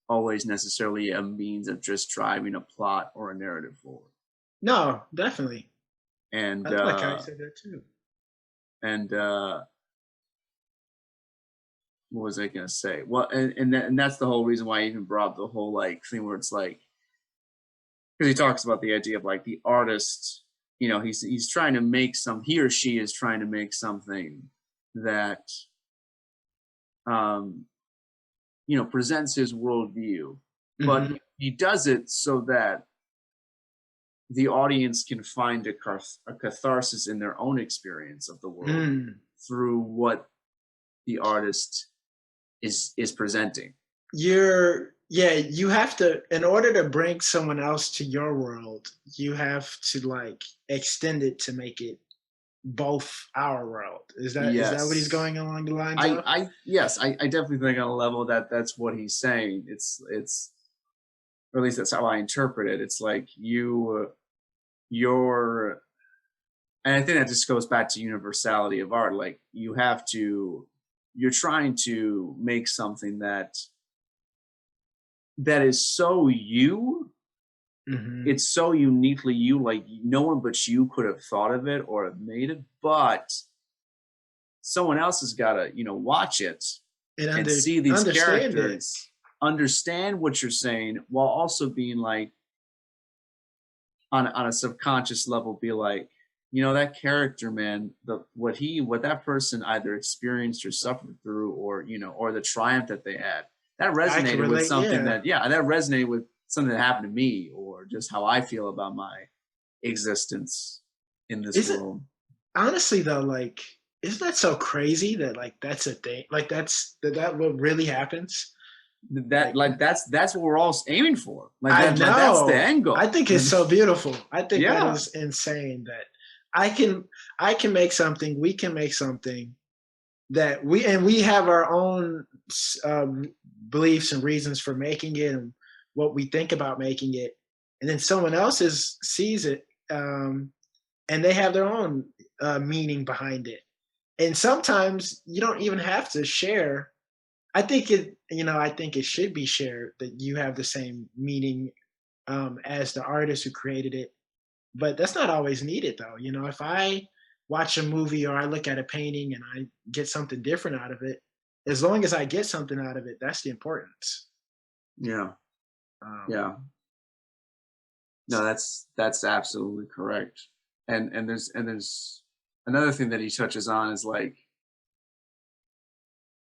always necessarily a means of just driving a plot or a narrative forward. No, definitely. And I like how you said that too. And what was I gonna say? Well, and that's the whole reason why I even brought up the whole like thing where it's like, because he talks about the idea of like the artist, he's trying to make he or she is trying to make something that presents his worldview, but he does it so that the audience can find a catharsis in their own experience of the world through what the artist is presenting. You have to, in order to bring someone else to your world, you have to like extend it to make it both our world. Is that what he's going along the lines of? Yes, I definitely think on a level that's what he's saying. It's or at least that's how I interpret it. It's like you're, and I think that just goes back to universality of art. Like you're trying to make something that is so you. It's so uniquely you, like no one but you could have thought of it or have made it, but someone else has got to watch it and see these characters, understand what you're saying, while also being like on a subconscious level, be like, that character, man, what that person either experienced or suffered through, or or the triumph that they had, that resonated with something that resonated with something that happened to me, or just how I feel about my existence in this world. Honestly though, like, isn't that so crazy that like that's a thing? Like that what really happens? That's what we're all aiming for. Like I know. That's the end goal. I think it's so beautiful. I think that is insane that I can make something, we can make something that we have our own beliefs and reasons for making it and what we think about making it, and then someone else sees it and they have their own meaning behind it. And sometimes you don't even have to share. I think it should be shared that you have the same meaning as the artist who created it. But that's not always needed though. If I watch a movie or I look at a painting and I get something different out of it, as long as I get something out of it, that's the importance. Yeah. Yeah. No, that's absolutely correct. And there's another thing that he touches on is like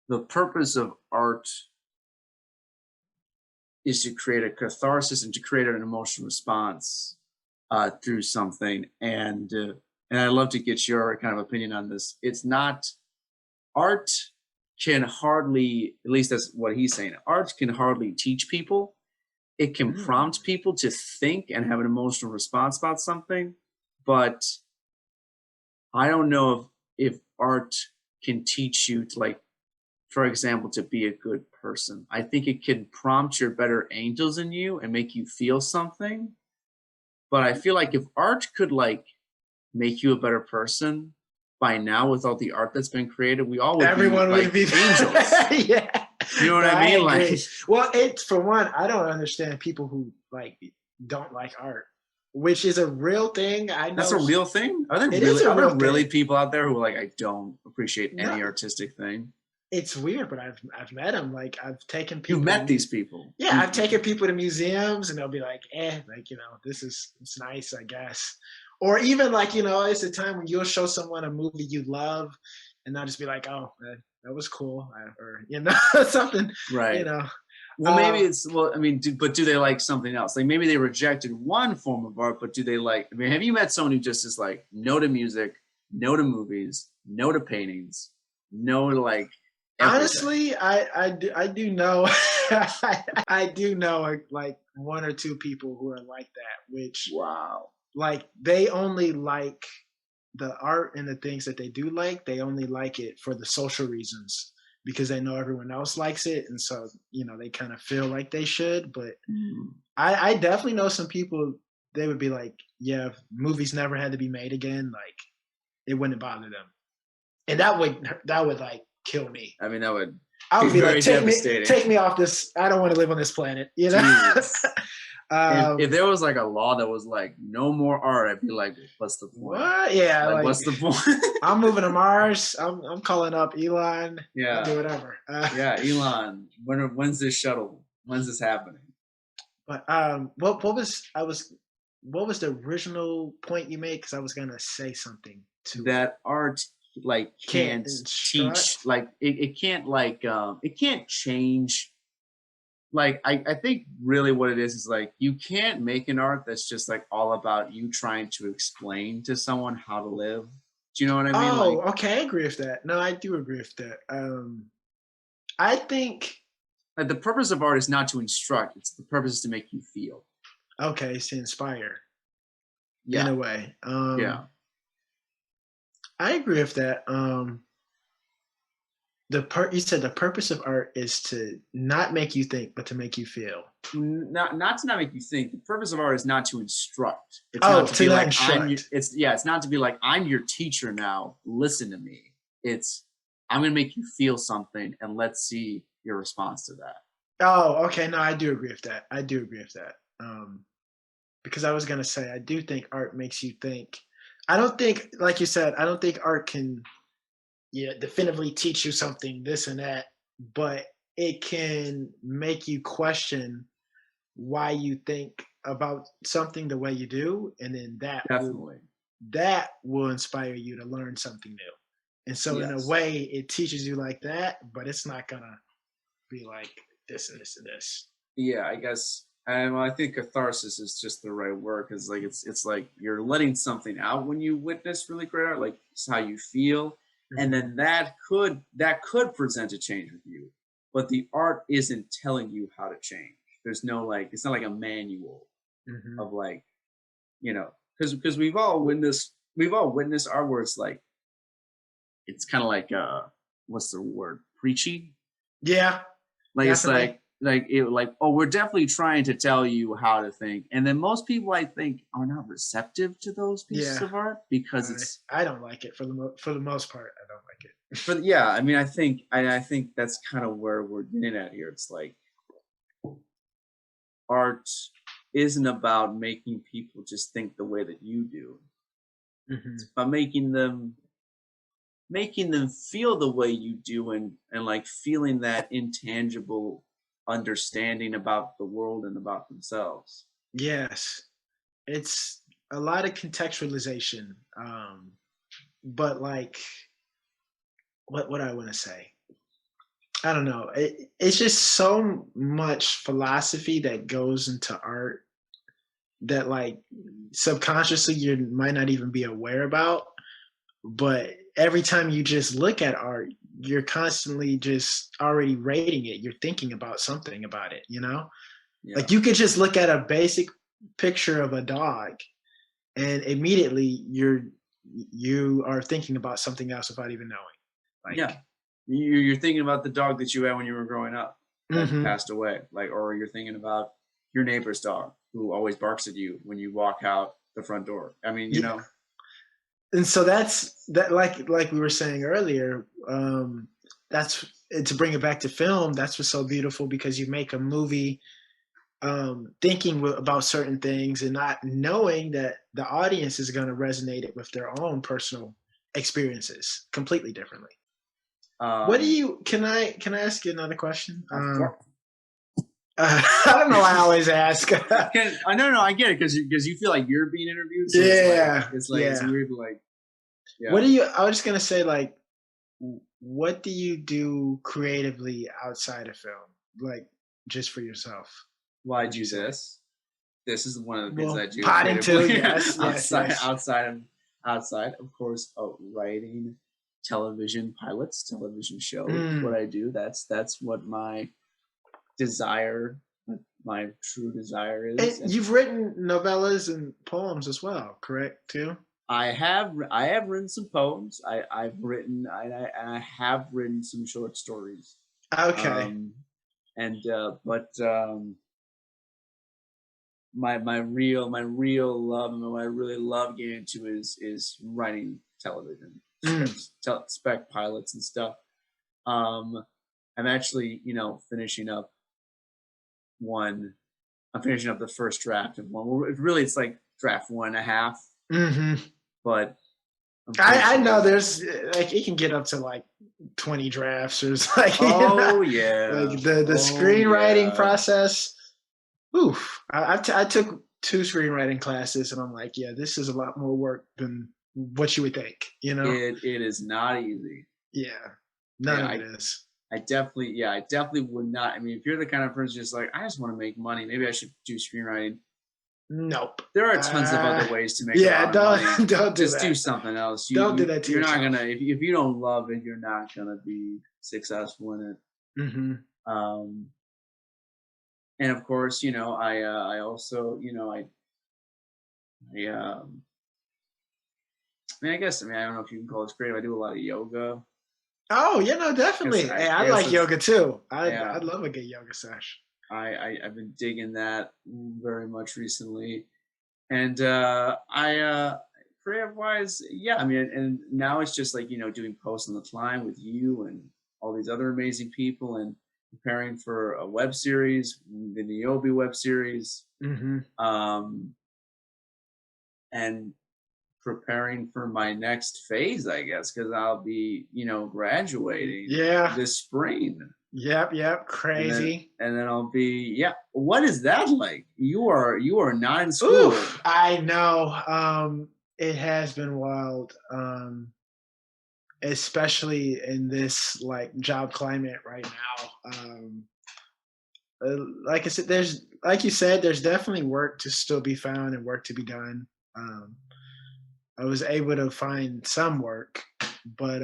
the purpose of art is to create a catharsis and to create an emotional response through something. And I'd love to get your kind of opinion on this. It's not, art can hardly, at least that's what he's saying, art can hardly teach people. It can prompt people to think and have an emotional response about something, but I don't know if art can teach you to, like, for example, to be a good person. I think it can prompt your better angels in you and make you feel something, But I feel like if art could like make you a better person by now, with all the art that's been created, we all would everyone be would be angels. Yeah, you know what I mean? Like, well, it's for one, I don't understand people who like don't like art, which is a real thing. I know that's a real thing. Are there really people out there who are like, I don't appreciate any artistic thing? It's weird, but I've met them. Like I've taken people. You've met these people. Yeah, I've taken people to museums, and they'll be like, like it's nice, I guess. Or even like it's a time when you'll show someone a movie you love, and they'll just be like, oh, that was cool, or something. Right. Well, maybe but do they like something else? Like maybe they rejected one form of art, but do they like? I mean, have you met someone who just is like no to music, no to movies, no to paintings, no to like? Everything. Honestly, I do know I do know like one or two people who are like that, which wow, like they only like the art and the things that they do like, they only like it for the social reasons because they know everyone else likes it, and so they kind of feel like they should. But I definitely know some people, they would be like, yeah, if movies never had to be made again, like it wouldn't bother them, and that would like kill me. I mean, I would be like, take me off this. I don't want to live on this planet. If there was like a law that was like no more art, I'd be like, what's the point? What? Yeah, like what's the point? I'm moving to Mars. I'm calling up Elon. Yeah, I'll do whatever. Yeah, Elon. When's this shuttle? When's this happening? But what was the original point you made? Because I was gonna say something to that art. Like can't teach, like it can't like it can't change. Like I think really what it is like you can't make an art that's just like all about you trying to explain to someone how to live. Do you know what I mean? Oh, like, okay, I agree with that. No, I do agree with that. I think like the purpose of art is not to instruct; it's the purpose is to make you feel. Okay, it's to inspire. Yeah. In a way. Yeah. I agree with that. You said the purpose of art is to not make you think, but to make you feel. Not to not make you think. The purpose of art is not to instruct. It's not to be like it's not to be like I'm your teacher now. Listen to me. It's I'm gonna make you feel something, and let's see your response to that. Oh, okay. No, I do agree with that. Because I was gonna say I do think art makes you think. I don't think, like you said, I don't think art can definitively teach you something, this and that, but it can make you question why you think about something the way you do, and then that will inspire you to learn something new. And so in a way, it teaches you like that, but it's not gonna be like this and this and this. Yeah, I guess. And I think catharsis is just the right word, because like it's like you're letting something out when you witness really great art, like it's how you feel, and then that could present a change with you, but the art isn't telling you how to change. There's no like it's not like a manual of like because we've all witnessed art where it's like it's kind of like what's the word, preachy? Yeah, like definitely. It's like we're definitely trying to tell you how to think, and then most people I think are not receptive to those pieces of art because I don't like it for the most part. I don't like it. But yeah, I mean, I think that's kind of where we're getting at here. It's like art isn't about making people just think the way that you do. It's about making them feel the way you do, and like feeling that intangible understanding about the world and about themselves. Yes, it's a lot of contextualization, but like what I want to say, I don't know, it's just so much philosophy that goes into art that like subconsciously you might not even be aware about, but every time you just look at art, you're constantly just already rating it. You're thinking about something about it, Like you could just look at a basic picture of a dog and immediately you are thinking about something else without even knowing. Like you're thinking about the dog that you had when you were growing up that passed away, like, or you're thinking about your neighbor's dog who always barks at you when you walk out the front door. I mean, you know. And so that's that. Like we were saying earlier, that's to bring it back to film. That's what's so beautiful, because you make a movie thinking about certain things and not knowing that the audience is going to resonate it with their own personal experiences completely differently. What do you? Can I ask you another question? I don't know why I always ask. I get it, because you feel like you're being interviewed. So it's weird. Like, yeah. What do you? I was just gonna say, like, what do you do creatively outside of film, like just for yourself? Well, I do this. This is one of the things I do. Potting too. Yes. Outside, of course, writing television pilots, television shows. What I do. That's what my desire, my true desire is. And you've written novellas and poems as well, correct? Too. I have written some poems. I have written some short stories. Okay. My real love, and what I really love getting into is writing television, spec pilots and stuff. I'm actually, finishing up one. I'm finishing up the first draft of one. Really, it's like draft 1.5. Mm-hmm. But I know there's like it can get up to like 20 drafts or like yeah, like the screenwriting process. Oof! I took 2 screenwriting classes, and I'm like, yeah, this is a lot more work than what you would think. It is not easy. Yeah, none of it is. I definitely would not. I mean, if you're the kind of person just like, I just want to make money, maybe I should do screenwriting. Nope. There are tons of other ways to make a lot of money. Don't just do something else. Don't do that to yourself. You're not gonna if you don't love it, you're not gonna be successful in it. Mm-hmm. And of course, I also, I guess I don't know if you can call it creative. I do a lot of yoga. Oh, definitely. I like yoga too. I'd love a good yoga sesh. I've been digging that very much recently, and creative wise, and now it's just like doing posts on the fly with you and all these other amazing people, and preparing for a web series, the Niobe web series, and preparing for my next phase, I guess, because I'll be graduating this spring. Yep, crazy. And then I'll be What is that like? You are not in school. Oof, I know. It has been wild. Especially in this like job climate right now. Like I said, there's definitely work to still be found and work to be done. I was able to find some work, but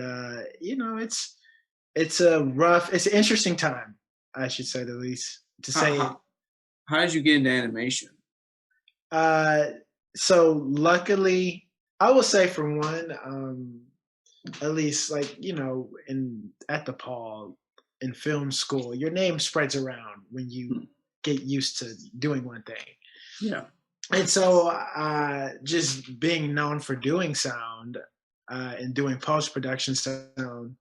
it's an interesting time, I should say the least. To say, how did you get into animation? So luckily, I will say for one, at least like at the Paul in film school, your name spreads around when you get used to doing one thing. Yeah. And so just being known for doing sound and doing post-production sound,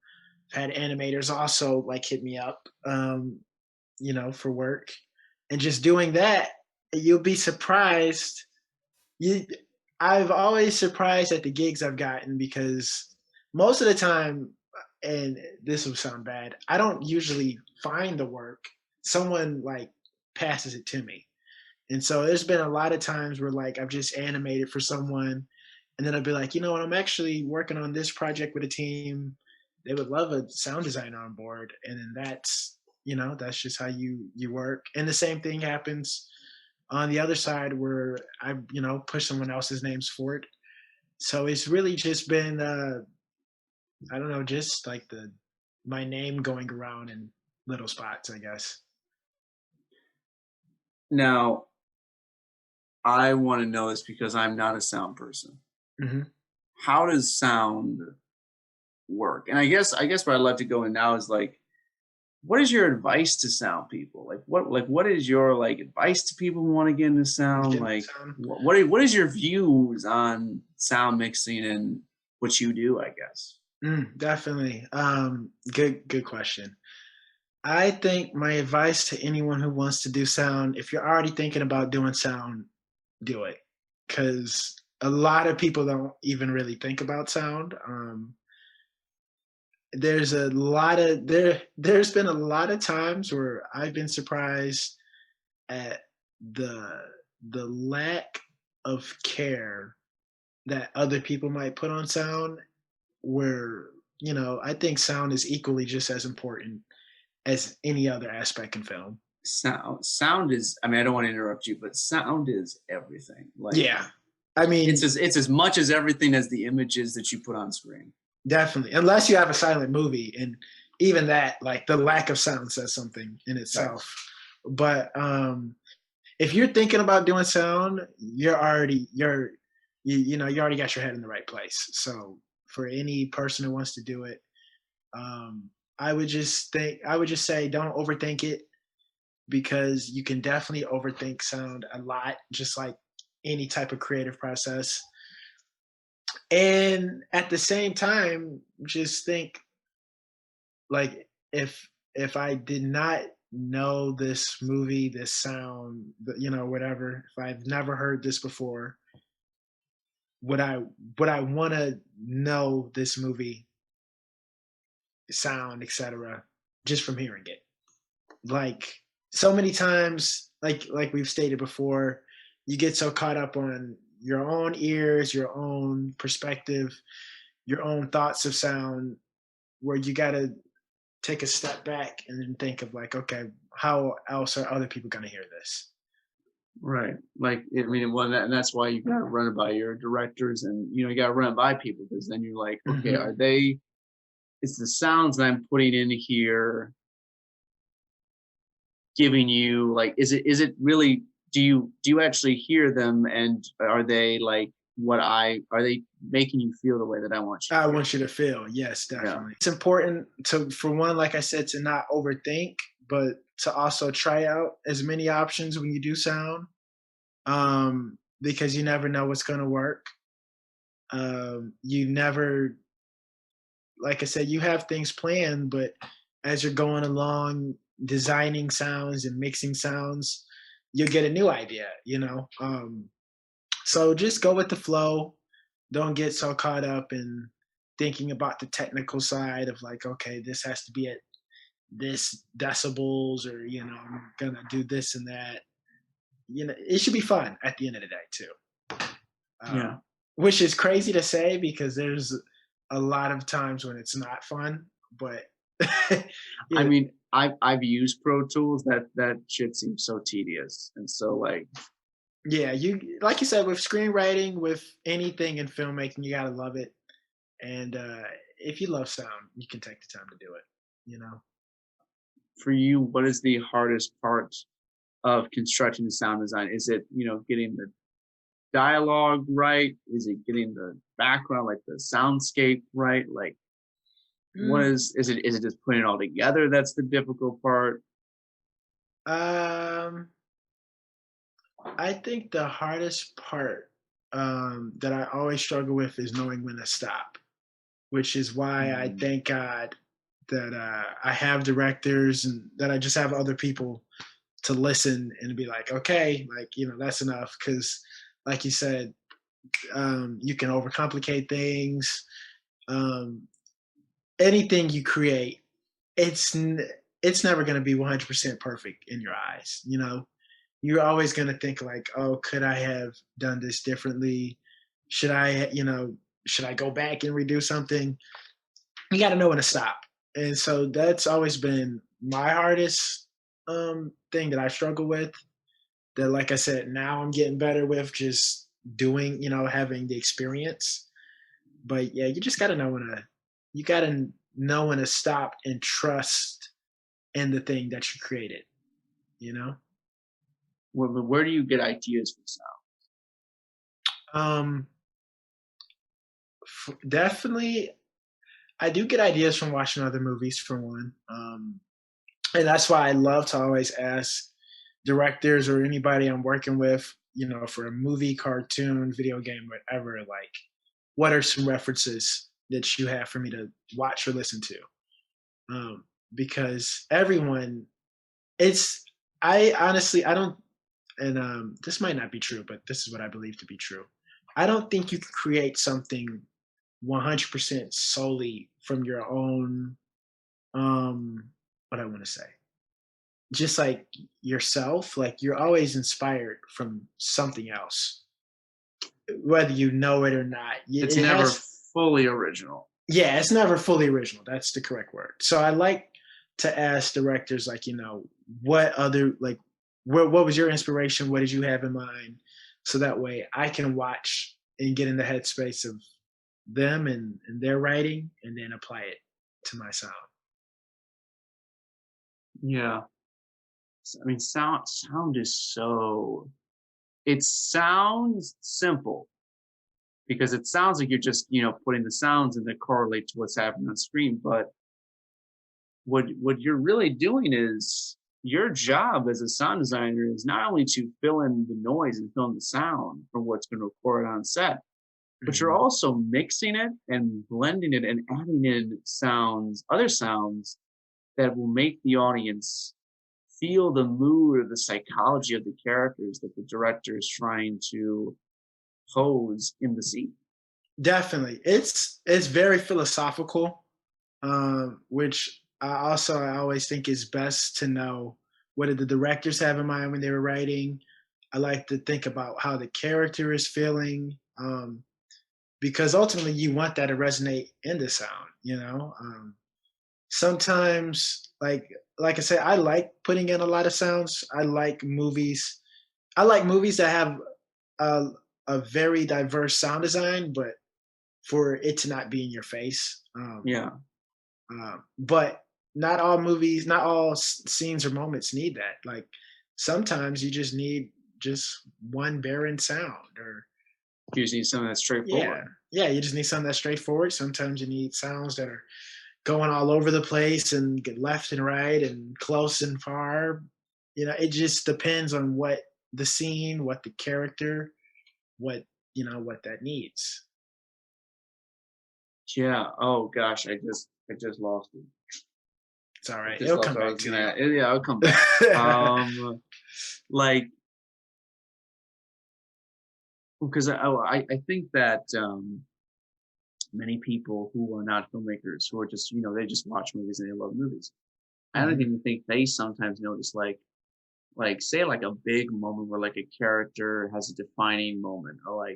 had animators also like hit me up, for work. And just doing that, you'll be surprised. I've always surprised at the gigs I've gotten, because most of the time, and this will sound bad, I don't usually find the work. Someone like passes it to me. And so there's been a lot of times where like I've just animated for someone, and then I'll be like, I'm actually working on this project with a team. They would love a sound designer on board. And then that's just how you work. And the same thing happens on the other side where I, push someone else's names forward. So it's really just been, I don't know, just like my name going around in little spots, I guess. Now, I want to know this because I'm not a sound person. Mm-hmm. How does sound work? And I guess what I'd love to go in now is like, what is your advice to sound people? What is your like advice to people who want to get into sound? Like what is your views on sound mixing and what you do, I guess? Definitely. Good question. I think my advice to anyone who wants to do sound, if you're already thinking about doing sound, do it. Because a lot of people don't even really think about sound. There's been a lot of times where I've been surprised at the lack of care that other people might put on sound, where, I think sound is equally just as important as any other aspect in film. Sound is, I mean, I don't want to interrupt you, but sound is everything. Like, yeah, I mean, it's as much as everything as the images that you put on screen. Definitely, unless you have a silent movie, and even that, like the lack of sound says something in itself. Right. But if you're thinking about doing sound, you already got your head in the right place. So for any person who wants to do it, I would just say don't overthink it, because you can definitely overthink sound a lot, just like any type of creative process. And at the same time, just think, like, if I did not know this movie, this sound, whatever, if I've never heard this before, would I want to know this movie, sound, etc., just from hearing it? Like, so many times, like we've stated before, you get so caught up on your own ears, your own perspective, your own thoughts of sound, where you got to take a step back and then think of, like, okay, how else are other people going to hear this? Right. Like, I mean, and that's why you got to run it by your directors, and, you got to run it by people, because then you're like, okay, is the sounds that I'm putting in here giving you, like, is it really, do you actually hear them, and are they like are they making you feel the way that I want you to feel? Want you to feel? Yes, definitely. Yeah. It's important for one, like I said, to not overthink, but to also try out as many options when you do sound, because you never know what's going to work. You never, like I said, you have things planned, but as you're going along designing sounds and mixing sounds, you'll get a new idea, so just go with the flow. Don't get so caught up in thinking about the technical side of, like, okay, this has to be at this decibels, or, I'm gonna do this and that. It should be fun at the end of the day too. Yeah. Which is crazy to say, because there's a lot of times when it's not fun, but I mean, I've used Pro Tools. That shit seems so tedious, and so, like, yeah, like you said, with screenwriting, with anything in filmmaking, you gotta love it. And if you love sound, you can take the time to do it. For you, what is the hardest part of constructing the sound design? Is it, getting the dialogue right? Is it getting the background, like the soundscape, right? Like, what is it just putting it all together that's the difficult part? I think the hardest part, that I always struggle with, is knowing when to stop, which is why I thank God that I have directors, and that I just have other people to listen and be like, okay, like, that's enough. Because, like you said, you can overcomplicate things. Anything you create, it's never going to be 100% perfect in your eyes. You're always going to think, like, oh, could I have done this differently? Should I go back and redo something? You got to know when to stop. And so that's always been my hardest thing that I struggle with, that, like I said, now I'm getting better with just doing, having the experience. But yeah, you just got to know when to stop and trust in the thing that you created, Where do you get ideas for sound? Definitely, I do get ideas from watching other movies, for one. And that's why I love to always ask directors or anybody I'm working with, for a movie, cartoon, video game, whatever, like, what are some references that you have for me to watch or listen to? Because everyone, it's, I honestly, I don't, and this might not be true, but this is what I believe to be true. I don't think you can create something 100% solely from your own, what I want to say, just like yourself, like you're always inspired from something else, whether you know it or not. It's never fully original. Yeah, it's never fully original. That's the correct word. So I like to ask directors, like, what other, like, what was your inspiration? What did you have in mind? So that way I can watch and get in the headspace of them and their writing, and then apply it to my sound. Yeah. I mean, sound is so, it sounds simple because it sounds like you're just, putting the sounds and they correlate to what's happening on screen. But what you're really doing is, your job as a sound designer is not only to fill in the noise and fill in the sound for what's been recorded on set, but you're also mixing it and blending it and adding in sounds, other sounds that will make the audience feel the mood or the psychology of the characters that the director is trying to pose in the scene. Definitely. It's very philosophical, which I always think is best to know what did the directors have in mind when they were writing. I like to think about how the character is feeling, because ultimately you want that to resonate in the sound. Sometimes, like I said, I like putting in a lot of sounds. I like movies that have a very diverse sound design, but for it to not be in your face. But not all movies, not all scenes or moments need that. Like, sometimes you just need just one barren sound, or you just need something that's straightforward. Yeah, you just need something that's straightforward. Sometimes you need sounds that are going all over the place and get left and right and close and far. It just depends on what the scene, what the character, what that needs. Yeah. Oh gosh, I just lost it. It's all right. It'll come back to you. Yeah, I'll come back. Like, because I think that many people who are not filmmakers, who are just, they just watch movies and they love movies, I don't even think they sometimes notice, like say like a big moment where like a character has a defining moment, or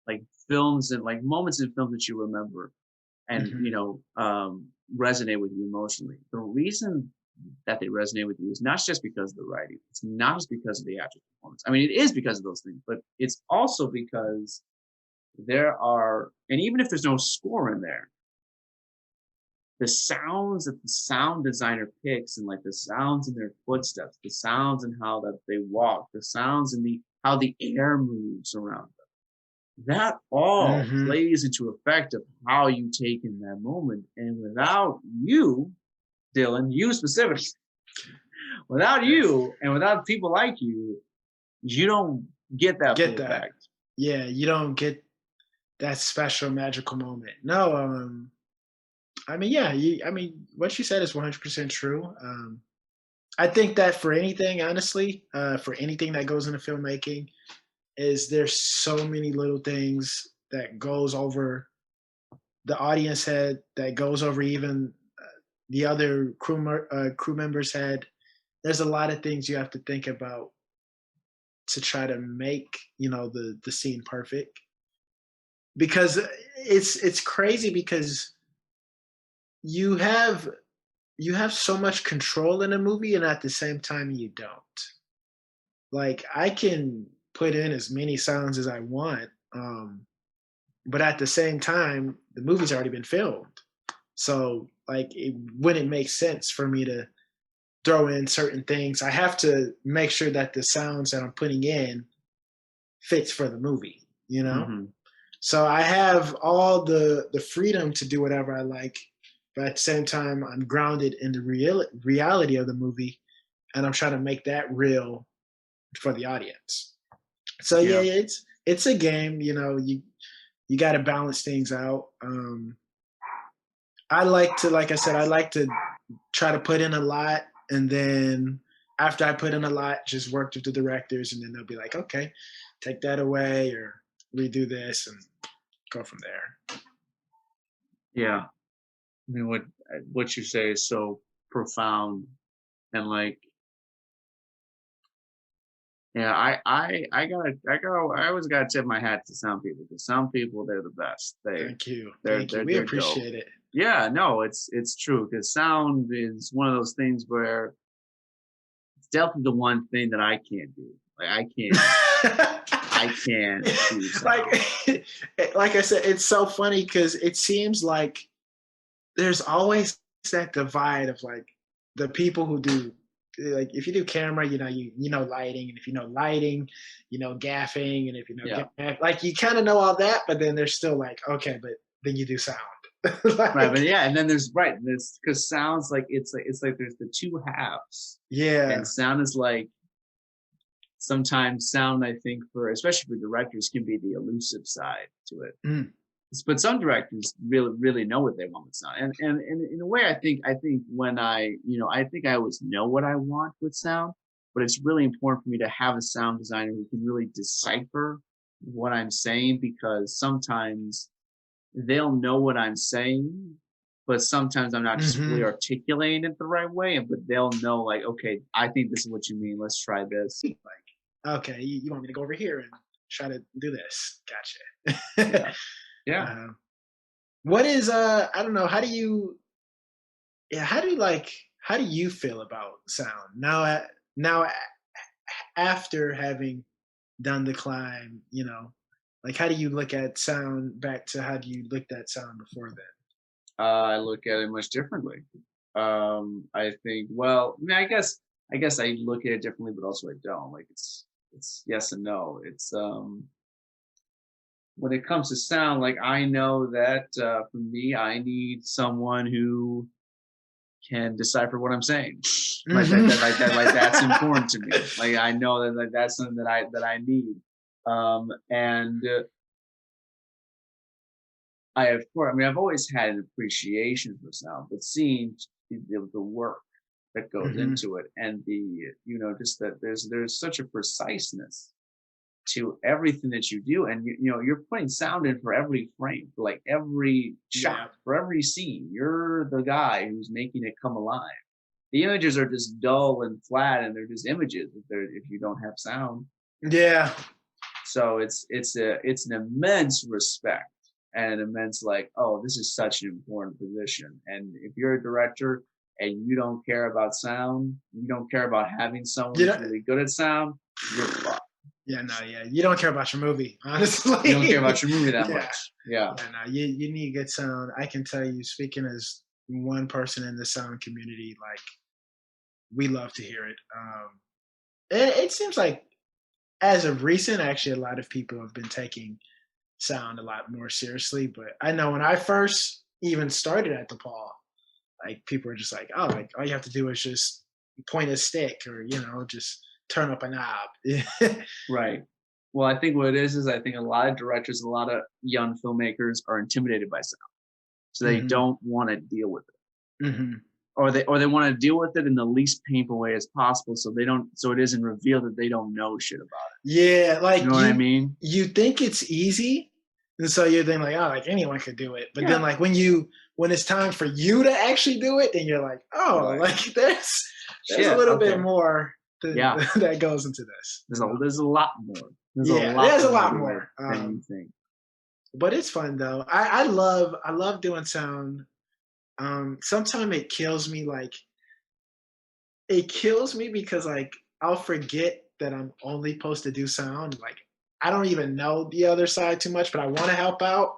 like films and like moments in films that you remember and resonate with you emotionally. The reason that they resonate with you is not just because of the writing, it's not just because of the actual performance. I mean, it is because of those things, but it's also because there are, and even if there's no score in there, the sounds that the sound designer picks, and like the sounds in their footsteps, the sounds and how that they walk, the sounds and how the air moves around them, that all plays into effect of how you take in that moment. And without you, Dylan, you specifically, without you and without people like you, you don't get that effect. Yeah, you don't get that special magical moment. No, I mean, what you said is 100% true. I think that for anything, honestly, for anything that goes into filmmaking, there's so many little things that goes over the audience head, that goes over even the other crew members' head. There's a lot of things you have to think about to try to make the scene perfect. Because it's crazy, because you have so much control in a movie, and at the same time you don't. Like, I can put in as many sounds as I want, but at the same time the movie's already been filmed. So like, it wouldn't make sense for me to throw in certain things. I have to make sure that the sounds that I'm putting in fits for the movie, So I have all the freedom to do whatever I like, but at the same time, I'm grounded in the reality of the movie, and I'm trying to make that real for the audience. So yeah, it's a game. You got to balance things out. I like to try to put in a lot, and then after I put in a lot, just work with the directors, and then they'll be like, okay, take that away or redo this, and go from there. Yeah. I mean, what you say is so profound, and like, yeah, I always gotta tip my hat to sound people, because sound people, they're the best. Thank you. We appreciate it. Yeah, no, it's true, because sound is one of those things where it's definitely the one thing that I can't do. Like I can't do sound. Like I said, it's so funny because it seems like there's always that divide of like the people who do, like, if you do camera, you know lighting, and if you know lighting, you know gaffing, and if you know like you kind of know all that, but then there's still like, okay, but then you do sound. Like, right, but yeah, and then there's this, because sounds like it's like there's the two halves. Yeah, and sound is like, sometimes sound, I think, for especially for directors, can be the elusive side to it. But some directors really know what they want with sound, and in a way, I think when I think I always know what I want with sound, but it's really important for me to have a sound designer who can really decipher what I'm saying, because sometimes they'll know what I'm saying, but sometimes I'm not just really articulating it the right way, but they'll know, like, okay, I think this is what you mean, let's try this. Like, okay, you want me to go over here and try to do this? Gotcha. Yeah. What is I don't know, how do you feel about sound now after having done the climb, like, how do you look at sound back to how do you look at sound before then? I look at it much differently. I think, well, I mean, I guess I look at it differently, but also I don't. Like, it's yes and no. It's when it comes to sound, like, I know that for me, I need someone who can decipher what I'm saying. Like that's important to me. Like, I know that that's something that I need. And I've always had an appreciation for sound, but seeing the work that goes into it, and just that there's such a preciseness to everything that you do, and you're putting sound in for every frame, for like every shot, for every scene. You're the guy who's making it come alive. The images are just dull and flat, and they're just images if you don't have sound. Yeah. So it's an immense respect and an immense, like, oh, this is such an important position. And if you're a director and you don't care about sound, you don't care about having someone who's really good at sound, you're fucked. Yeah, no, yeah. You don't care about your movie, honestly. You don't care about your movie that much. Yeah. No, you need good sound. I can tell you, speaking as one person in the sound community, like, we love to hear it. It seems like, as of recent, actually, a lot of people have been taking sound a lot more seriously. But I know when I first even started at DePaul, like, people were just like, oh, like, all you have to do is just point a stick, or just turn up a knob. Right. Well, I think what it is I think a lot of directors, a lot of young filmmakers are intimidated by sound, so they don't want to deal with it, or they want to deal with it in the least painful way as possible, so it isn't revealed that they don't know shit about it. Yeah, like, you know what I mean? You think it's easy, and so you're then like, oh, like, anyone could do it, but then, like, when it's time for you to actually do it, then you're like, oh, like, there's a little bit more that goes into this. There's a lot more. There's a lot more than you think. But it's fun though. I love doing sound. Sometimes it kills me. Like, it kills me because, like, I'll forget that I'm only supposed to do sound. Like, I don't even know the other side too much, but I want to help out.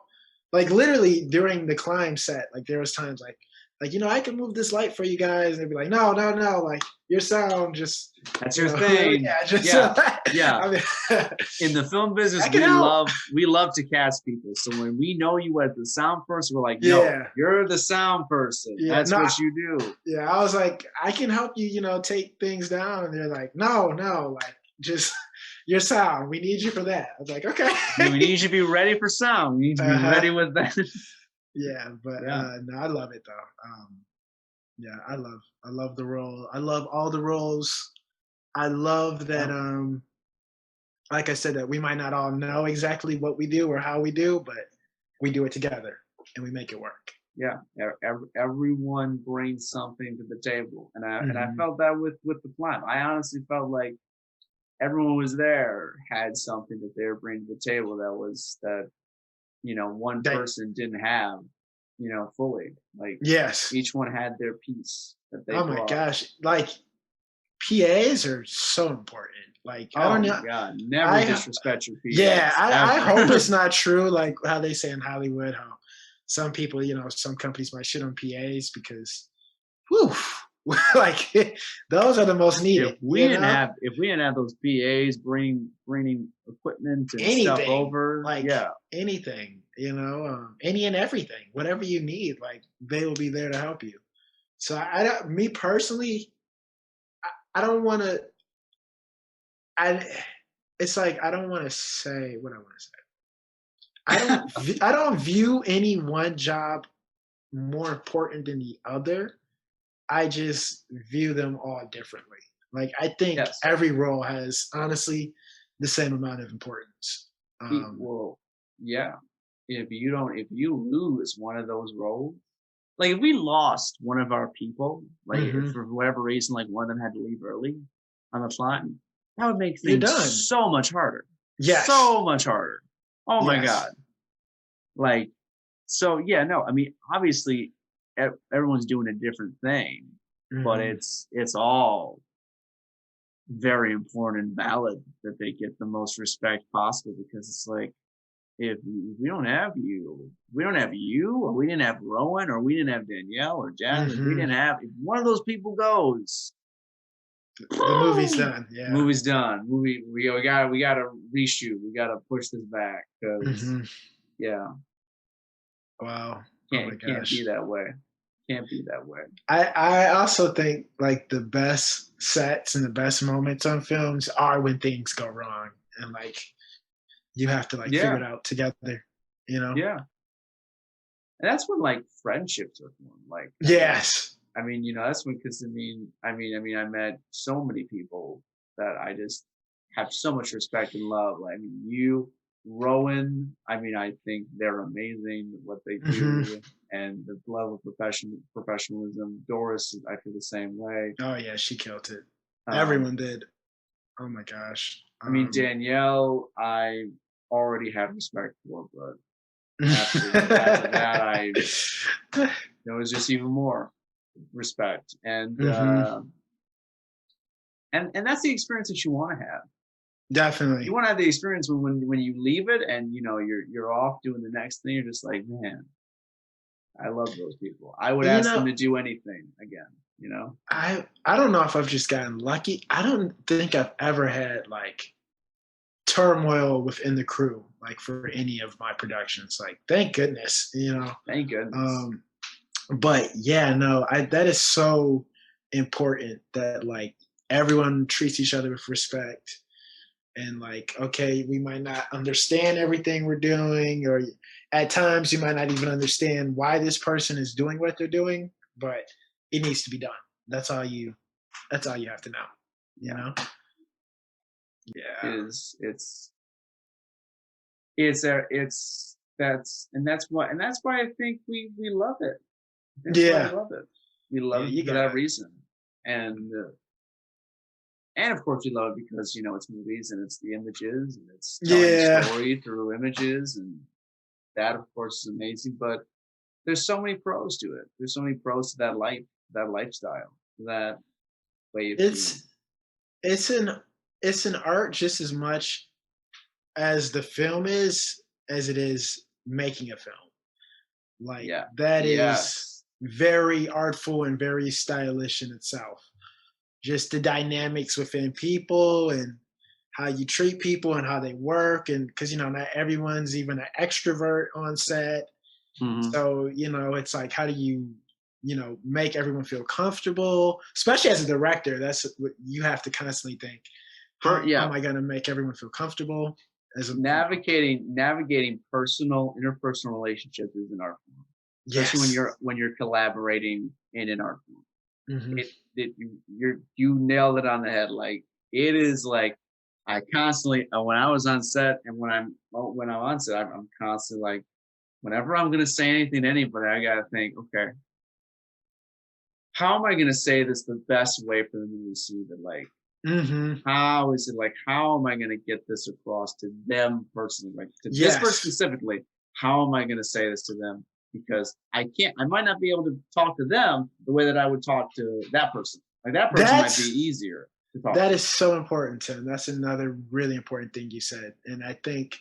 Like, literally during the climb set, like, there was times like like, I can move this light for you guys. And they'd be like, no, like your sound just, that's your thing. Yeah. I mean, in the film business, we love to cast people. So when we know you as the sound person, we're like, no, you're the sound person. That's what you do. Yeah, I was like, I can help you, take things down. And they're like, no, like just your sound. We need you for that. I was like, okay. We need you to be ready for sound. We need to be ready with that. Yeah, but no, I love it though. Yeah, I love the role. I love all the roles. I love that like I said, that we might not all know exactly what we do or how we do, but we do it together and we make it work. Yeah, everyone brings something to the table, and I felt that with the plan. I honestly felt like everyone was there had something that they were bringing to the table that one person didn't have, fully. Like, yes, each one had their piece that they brought. My gosh, like PAs are so important. Like, I don't know. Oh my God, never disrespect your PAs. Yeah, I hope it's not true. Like how they say in Hollywood, how some people, some companies might shit on PAs because, whew, like those are the most needed. If we didn't have those PAs bringing equipment and anything, stuff over, anything, any and everything, whatever you need, like they will be there to help you. So me personally, I don't want to. It's like I don't want to say what I want to say. I don't view any one job more important than the other. I just view them all differently. Like I think every role has honestly the same amount of importance. Well, yeah. If you lose one of those roles, like if we lost one of our people, like for whatever reason, like one of them had to leave early on the plot, that would make things so much harder. Yes. So much harder. Oh my God. Like, so yeah, no, I mean, obviously everyone's doing a different thing, but it's all very important and valid that they get the most respect possible, because it's like, if we don't have you, or we didn't have Rowan, or we didn't have Danielle or Jasmine, we didn't have, if one of those people goes, the movie's done. Yeah, movie's done. We gotta reshoot. We gotta push this back because wow, can't be that way. Can't be that way. I also think like the best sets and the best moments on films are when things go wrong and like you have to like figure it out together. Yeah, and that's when like friendships are formed. Like yes. I mean, that's when, because I met so many people that I just have so much respect and love. Like, I mean, you, Rowan, I think they're amazing at what they do, and the level of professionalism. Doris, I feel the same way. Oh yeah, she killed it. Everyone did. Oh my gosh. Danielle, I already have respect for, but after that, there was just even more respect, and that's the experience that you want to have. Definitely, you want to have the experience when you leave it and you're off doing the next thing. You're just like, man, I love those people. I would ask them to do anything again. I don't know if I've just gotten lucky. I don't think I've ever had like turmoil within the crew, like for any of my productions. Like, thank goodness, Thank goodness. But yeah, no, that is so important that like everyone treats each other with respect, and like, okay, we might not understand everything we're doing, or at times you might not even understand why this person is doing what they're doing, but it needs to be done. That's all you have to know, Yeah. That's why I think we love it. I love it. We love it for that reason, and of course we love it because it's movies and it's the images and it's telling a story through images, and that of course is amazing. But there's so many pros to it. There's so many pros to that lifestyle, that way of being. It's an art just as much as the film is, as it is making a film. Like that is very artful and very stylish in itself. Just the dynamics within people and how you treat people and how they work. And because, not everyone's even an extrovert on set. Mm-hmm. So, it's like, how do you, make everyone feel comfortable, especially as a director? That's what you have to constantly think. How am I going to make everyone feel comfortable? Navigating interpersonal relationships is an art form, especially when you're collaborating in an art form. Mm-hmm. You nailed it on the head. Like, it is like, I constantly, when I was on set and when I'm on set, I'm constantly like, whenever I'm going to say anything to anybody, I got to think, okay, how am I going to say this the best way for them to receive it? Like, how is it, like, how am I going to get this across to them personally? Like, to this person specifically, how am I going to say this to them? Because I might not be able to talk to them the way that I would talk to that person. Like, that person might be easier to talk to. That is so important, Tim. That's another really important thing you said. And I think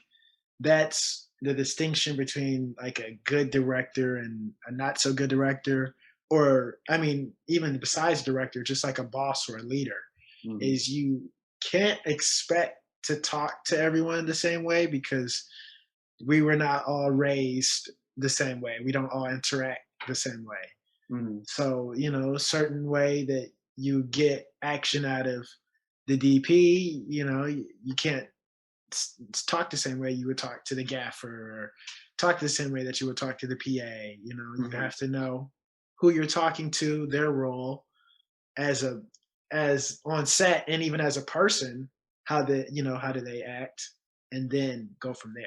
that's the distinction between like a good director and a not so good director, or, I mean, even besides director, just like a boss or a leader, is you can't expect to talk to everyone the same way, because we were not all raised the same way. We don't all interact the same way. So, a certain way that you get action out of the DP, you can't talk the same way you would talk to the gaffer, or talk the same way that you would talk to the PA. You have to know who you're talking to, their role as on set, and even as a person, how do they act, and then go from there.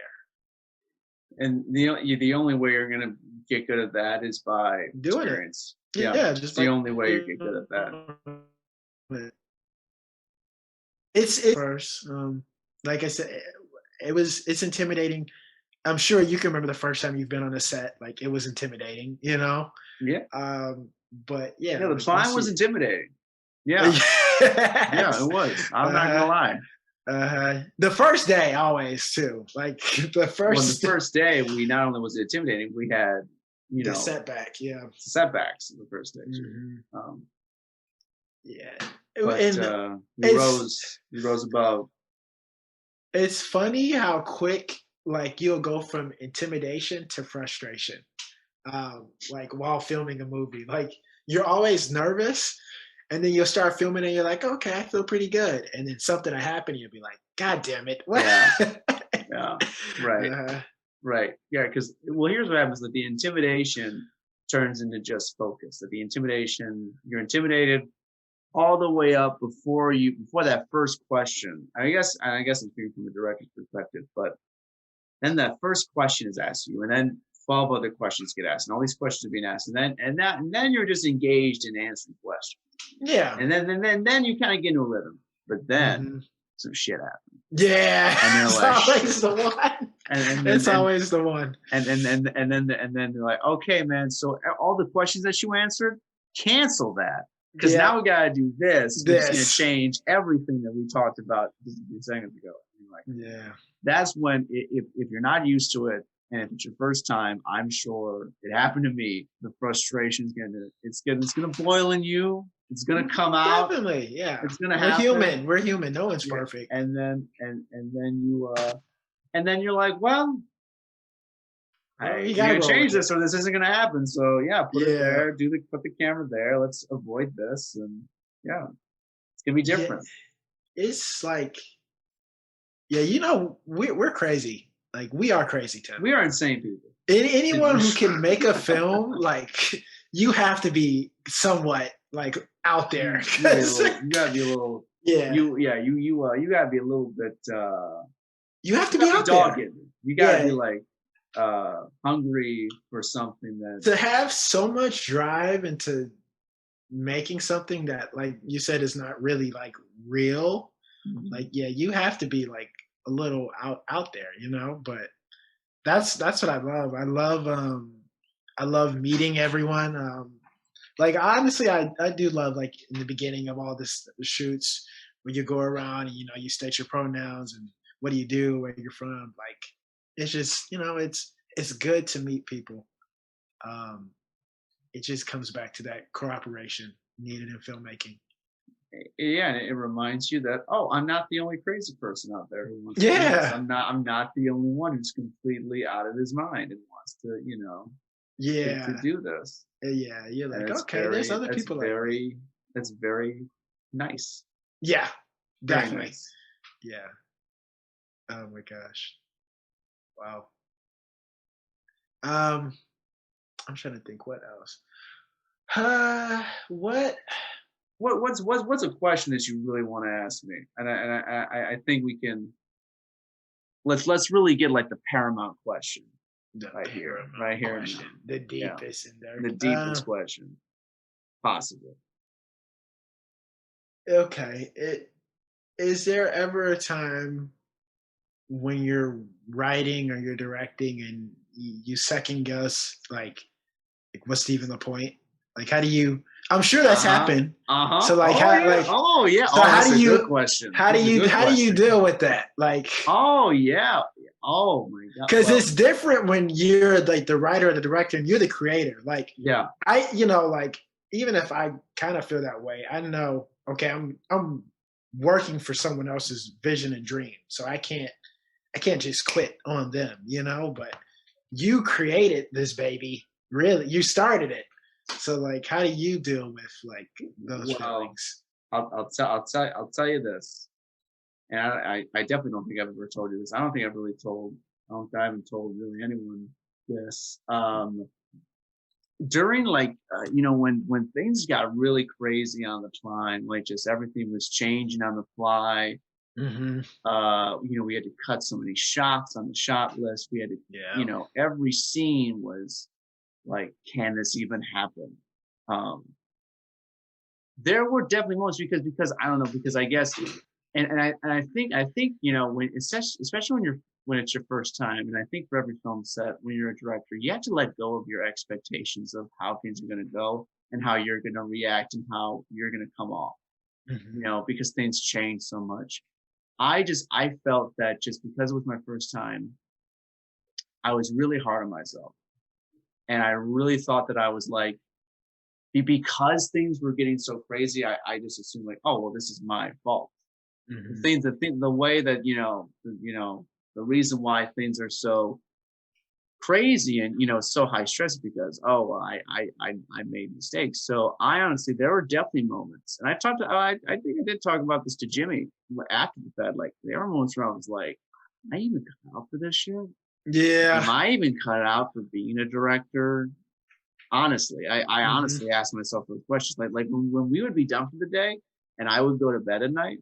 And the only way you're gonna get good at that is by doing experience. It. Yeah, just the only way you get good at that. It's first. Like I said, it's intimidating. I'm sure you can remember the first time you've been on a set. Like, it was intimidating, Yeah. But yeah. Yeah, the climb was intimidating. Yeah. Yeah, it was. I'm not gonna lie. The first day always too. Like the first day, we not only was it intimidating, we had the setback. Yeah, setbacks in the first day. Yeah, but we rose above. It's funny how quick, like, you'll go from intimidation to frustration, like while filming a movie. Like, you're always nervous, and then you'll start filming and you're like, okay, I feel pretty good. And then something will happen and you'll be like, God damn it. What? Yeah. Right. Right. Yeah. Because, here's what happens: that the intimidation turns into just focus. That the intimidation, you're intimidated all the way up before that first question. I guess I'm speaking from the director's perspective, but then that first question is asked you, and then 12 other questions get asked, and all these questions are being asked, and then you're just engaged in answering questions. Yeah. And then you kind of get into a rhythm. But then some shit happens. Yeah. And it's like, always the one. It's always the one. And then they're like, okay, man, so all the questions that you answered, cancel that. Because now we gotta do this. It's gonna change everything that we talked about just a few seconds ago. Like, that's when, if you're not used to it, and if it's your first time, I'm sure it happened to me. The frustration is gonna boil in you. It's gonna come out. Definitely, yeah. It's gonna happen. We're human. No one's perfect. And then you're like, well, you gotta change this, or this isn't gonna happen. So put it there. Put the camera there. Let's avoid this, and it's gonna be different. Yeah. It's like, we're crazy. Like, we are crazy, Tim. We are insane people. Anyone who can make a film, like, you have to be somewhat like out there. You gotta be a little. Yeah. You gotta be a little bit. You have to be out there. You gotta be like hungry for something to have so much drive into making something that, like you said, is not really like real. Like, you have to be like a little out there, but that's what I love. I love meeting everyone. Like, honestly, I do love, like, in the beginning of all the shoots, where you go around and, you state your pronouns and what do you do, where you're from. Like, it's just, it's good to meet people. it just comes back to that cooperation needed in filmmaking. Yeah, and it reminds you that, oh, I'm not the only crazy person out there who wants to do this. I'm not the only one who's completely out of his mind and wants to, to do this. Yeah, you're like, okay, there's other people that's very nice. Yeah, definitely. Nice. Yeah. Oh my gosh. Wow. I'm trying to think what else. What's a question that you really want to ask me? And I think we can let's really get like the paramount question right here. The deepest in there. The deepest question possible. Okay. Is there ever a time when you're writing or you're directing and you second guess like what's even the point? Like how do you? I'm sure that's happened. So like So how do you? Good question. How do you deal with that? Like oh yeah. Oh my god. Because it's different when you're like the writer or the director and you're the creator. Like I like even if I kind of feel that way, I know okay I'm working for someone else's vision and dream, so I can't just quit on them, but you created this baby, really, you started it. So like, how do you deal with like those feelings? I'll tell you this, and I definitely don't think I've ever told you this. I haven't told really anyone this. During like when things got really crazy on the fly, like just everything was changing on the fly. Mm-hmm. We had to cut so many shots on the shot list. We had to, every scene was like, can this even happen? There were definitely moments because I don't know, because I guess, and I think, when especially when it's your first time, and I think for every film set, when you're a director, you have to let go of your expectations of how things are going to go and how you're going to react and how you're going to come off, because things change so much. I felt that just because it was my first time, I was really hard on myself. And I really thought that I was like, because things were getting so crazy, I just assumed like, oh, well, this is my fault. Mm-hmm. The way that, the reason why things are so crazy and, so high stress because, I made mistakes. So I honestly, there were definitely moments, and I think I did talk about this to Jimmy after the fact. Like there were moments where I was like, am I even cut out for this shit? Yeah. Am I even cut out for being a director? Honestly, I honestly asked myself those questions. Like when we would be done for the day and I would go to bed at night,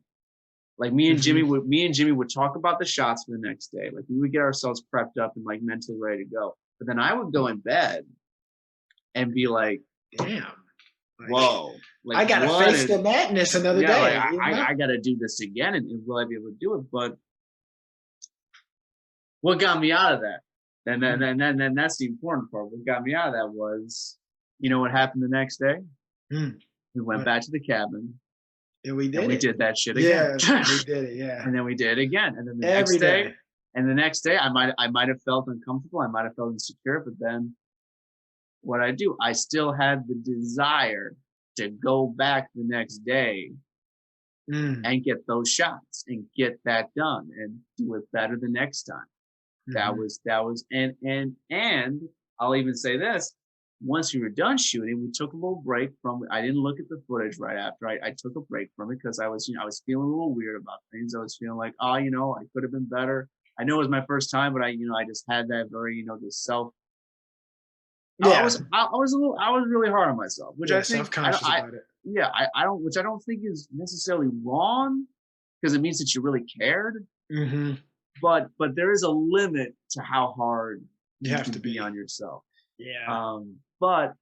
like me and Jimmy would talk about the shots for the next day. Like we would get ourselves prepped up and like mentally ready to go. But then I would go in bed and be like, damn, whoa, like I gotta face the madness another day. Like, I gotta do this again, and will I be able to do it? But what got me out of that? And then that's the important part. What got me out of that was, what happened the next day? We went back to the cabin. And we did that shit again. Yeah, we did it. Yeah. And then we did it again. And then the next day, I might have felt uncomfortable. I might have felt insecure. But then, what I do, I still had the desire to go back the next day and get those shots and get that done and do it better the next time. That was, and I'll even say this, once we were done shooting, we took a little break I didn't look at the footage right after. I took a break from it because I was feeling a little weird about things. I was feeling like, I could have been better. I know it was my first time, but I just had that very, the self. Yeah. I was really hard on myself, which I think, self-conscious about it. Yeah. Which I don't think is necessarily wrong because it means that you really cared. Mm-hmm. But there is a limit to how hard you have to be on yourself. Yeah. But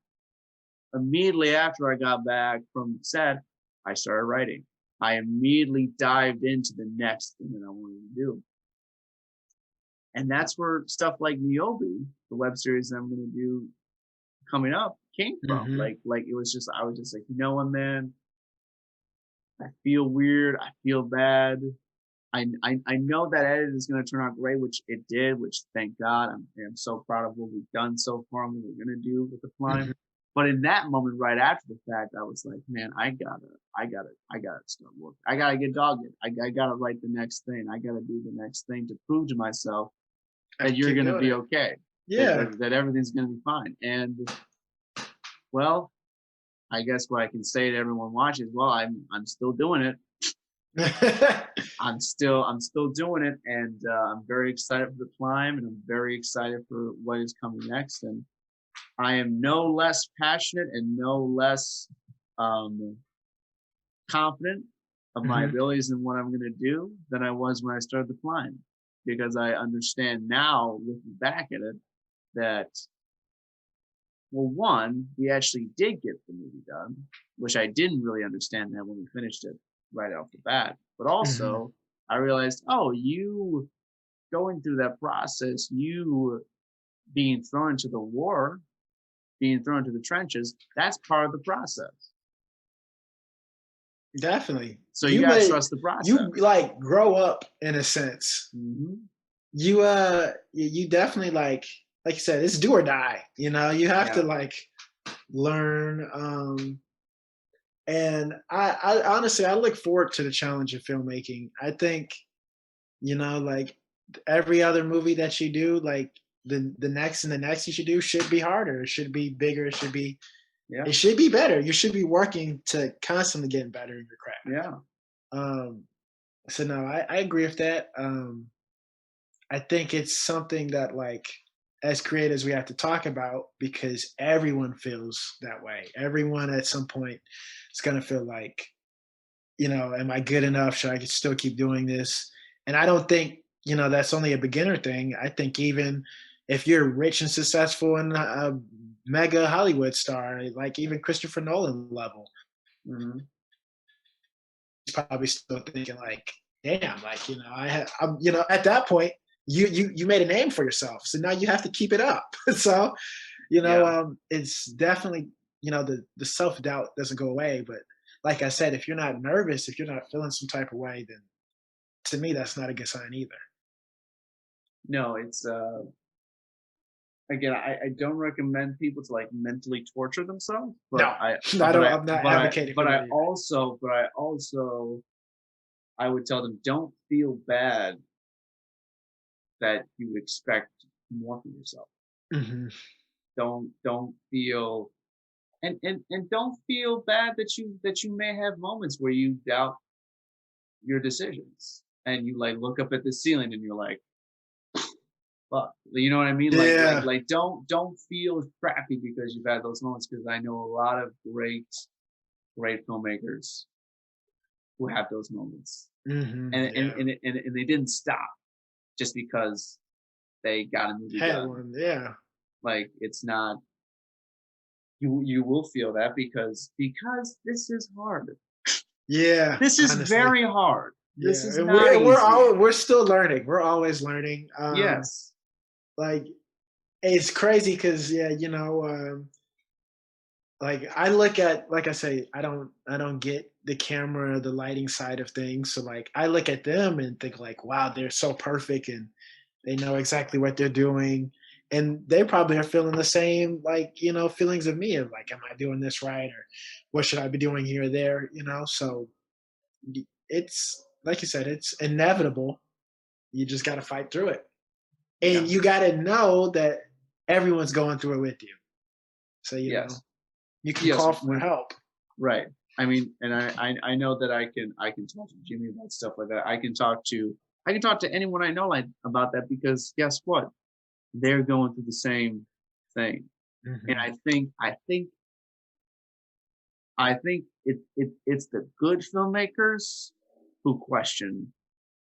immediately after I got back from set, I started writing. I immediately dived into the next thing that I wanted to do. And that's where stuff like Niobe, the web series that I'm going to do coming up, came from. Like it was just, I was just like, what, man? I feel weird. I feel bad. I know that edit is going to turn out great, which it did, which thank God. I'm so proud of what we've done so far and what we're going to do with the climb. But in that moment, right after the fact, I was like, man, I gotta start working. I gotta get dogged. I gotta write the next thing. I gotta do the next thing to prove to myself that you're gonna be okay. Yeah. That everything's gonna be fine. And well, I guess what I can say to everyone watching is, well, I'm still doing it. I'm still doing it, and I'm very excited for the climb, and I'm very excited for what is coming next. And I am no less passionate and no less confident of my abilities and what I'm going to do than I was when I started the climb, because I understand now, looking back at it, that, well, one, we actually did get the movie done, which I didn't really understand that when we finished it right off the bat. But also, I realized, oh, you going through that process, you being thrown into the war, being thrown into the trenches, that's part of the process. Definitely. So you gotta trust the process. You like grow up in a sense. You definitely like you said, it's do or die. You know, you have to like learn. And I honestly, I look forward to the challenge of filmmaking. I think, you know, like every other movie that you do, like the next and the next you should do should be harder. It should be bigger. It should be, it should be better. You should be working to constantly getting better in your craft. So no, I agree with that. I think it's something that like, as creators, we have to talk about, because everyone feels that way. Everyone at some point is going to feel like, you know, am I good enough? Should I still keep doing this? And I don't think, you know, that's only a beginner thing. I think even if you're rich and successful and a mega Hollywood star, like even Christopher Nolan level, he's probably still thinking like, damn, like, you know, I'm, you know, at that point, you made a name for yourself, so now you have to keep it up. So, you know, it's definitely, you know, the self-doubt doesn't go away. But like I said, if you're not nervous, if you're not feeling some type of way, then to me, that's not a good sign either. No, it's again, I don't recommend people to like mentally torture themselves. But I'm not advocating. But I also I would tell them, don't feel bad that you would expect more from yourself. Don't feel and don't feel bad that you may have moments where you doubt your decisions and you like look up at the ceiling and you're like, fuck, you know what I mean? Like don't feel crappy because you've had those moments, because I know a lot of great filmmakers who have those moments. And they didn't stop just because they got a movie done. Like, it's not, you will feel that because this is hard. This is honestly very hard. This is not easy. We're still learning. We're always learning. Yes. Like, it's crazy because you know, like I look at, like I say, I don't get the camera, the lighting side of things. So like I look at them and think like, wow, they're so perfect and they know exactly what they're doing. And they probably are feeling the same, like, you know, feelings of me of like, am I doing this right? Or what should I be doing here or there? You know, so it's, like you said, it's inevitable. You just got to fight through it. And you got to know that everyone's going through it with you. So, you know, you can call for help. Right. I mean, and I know that I can talk to Jimmy about stuff like that. I can talk to anyone I know like about that, because guess what? They're going through the same thing. And I think it's the good filmmakers who question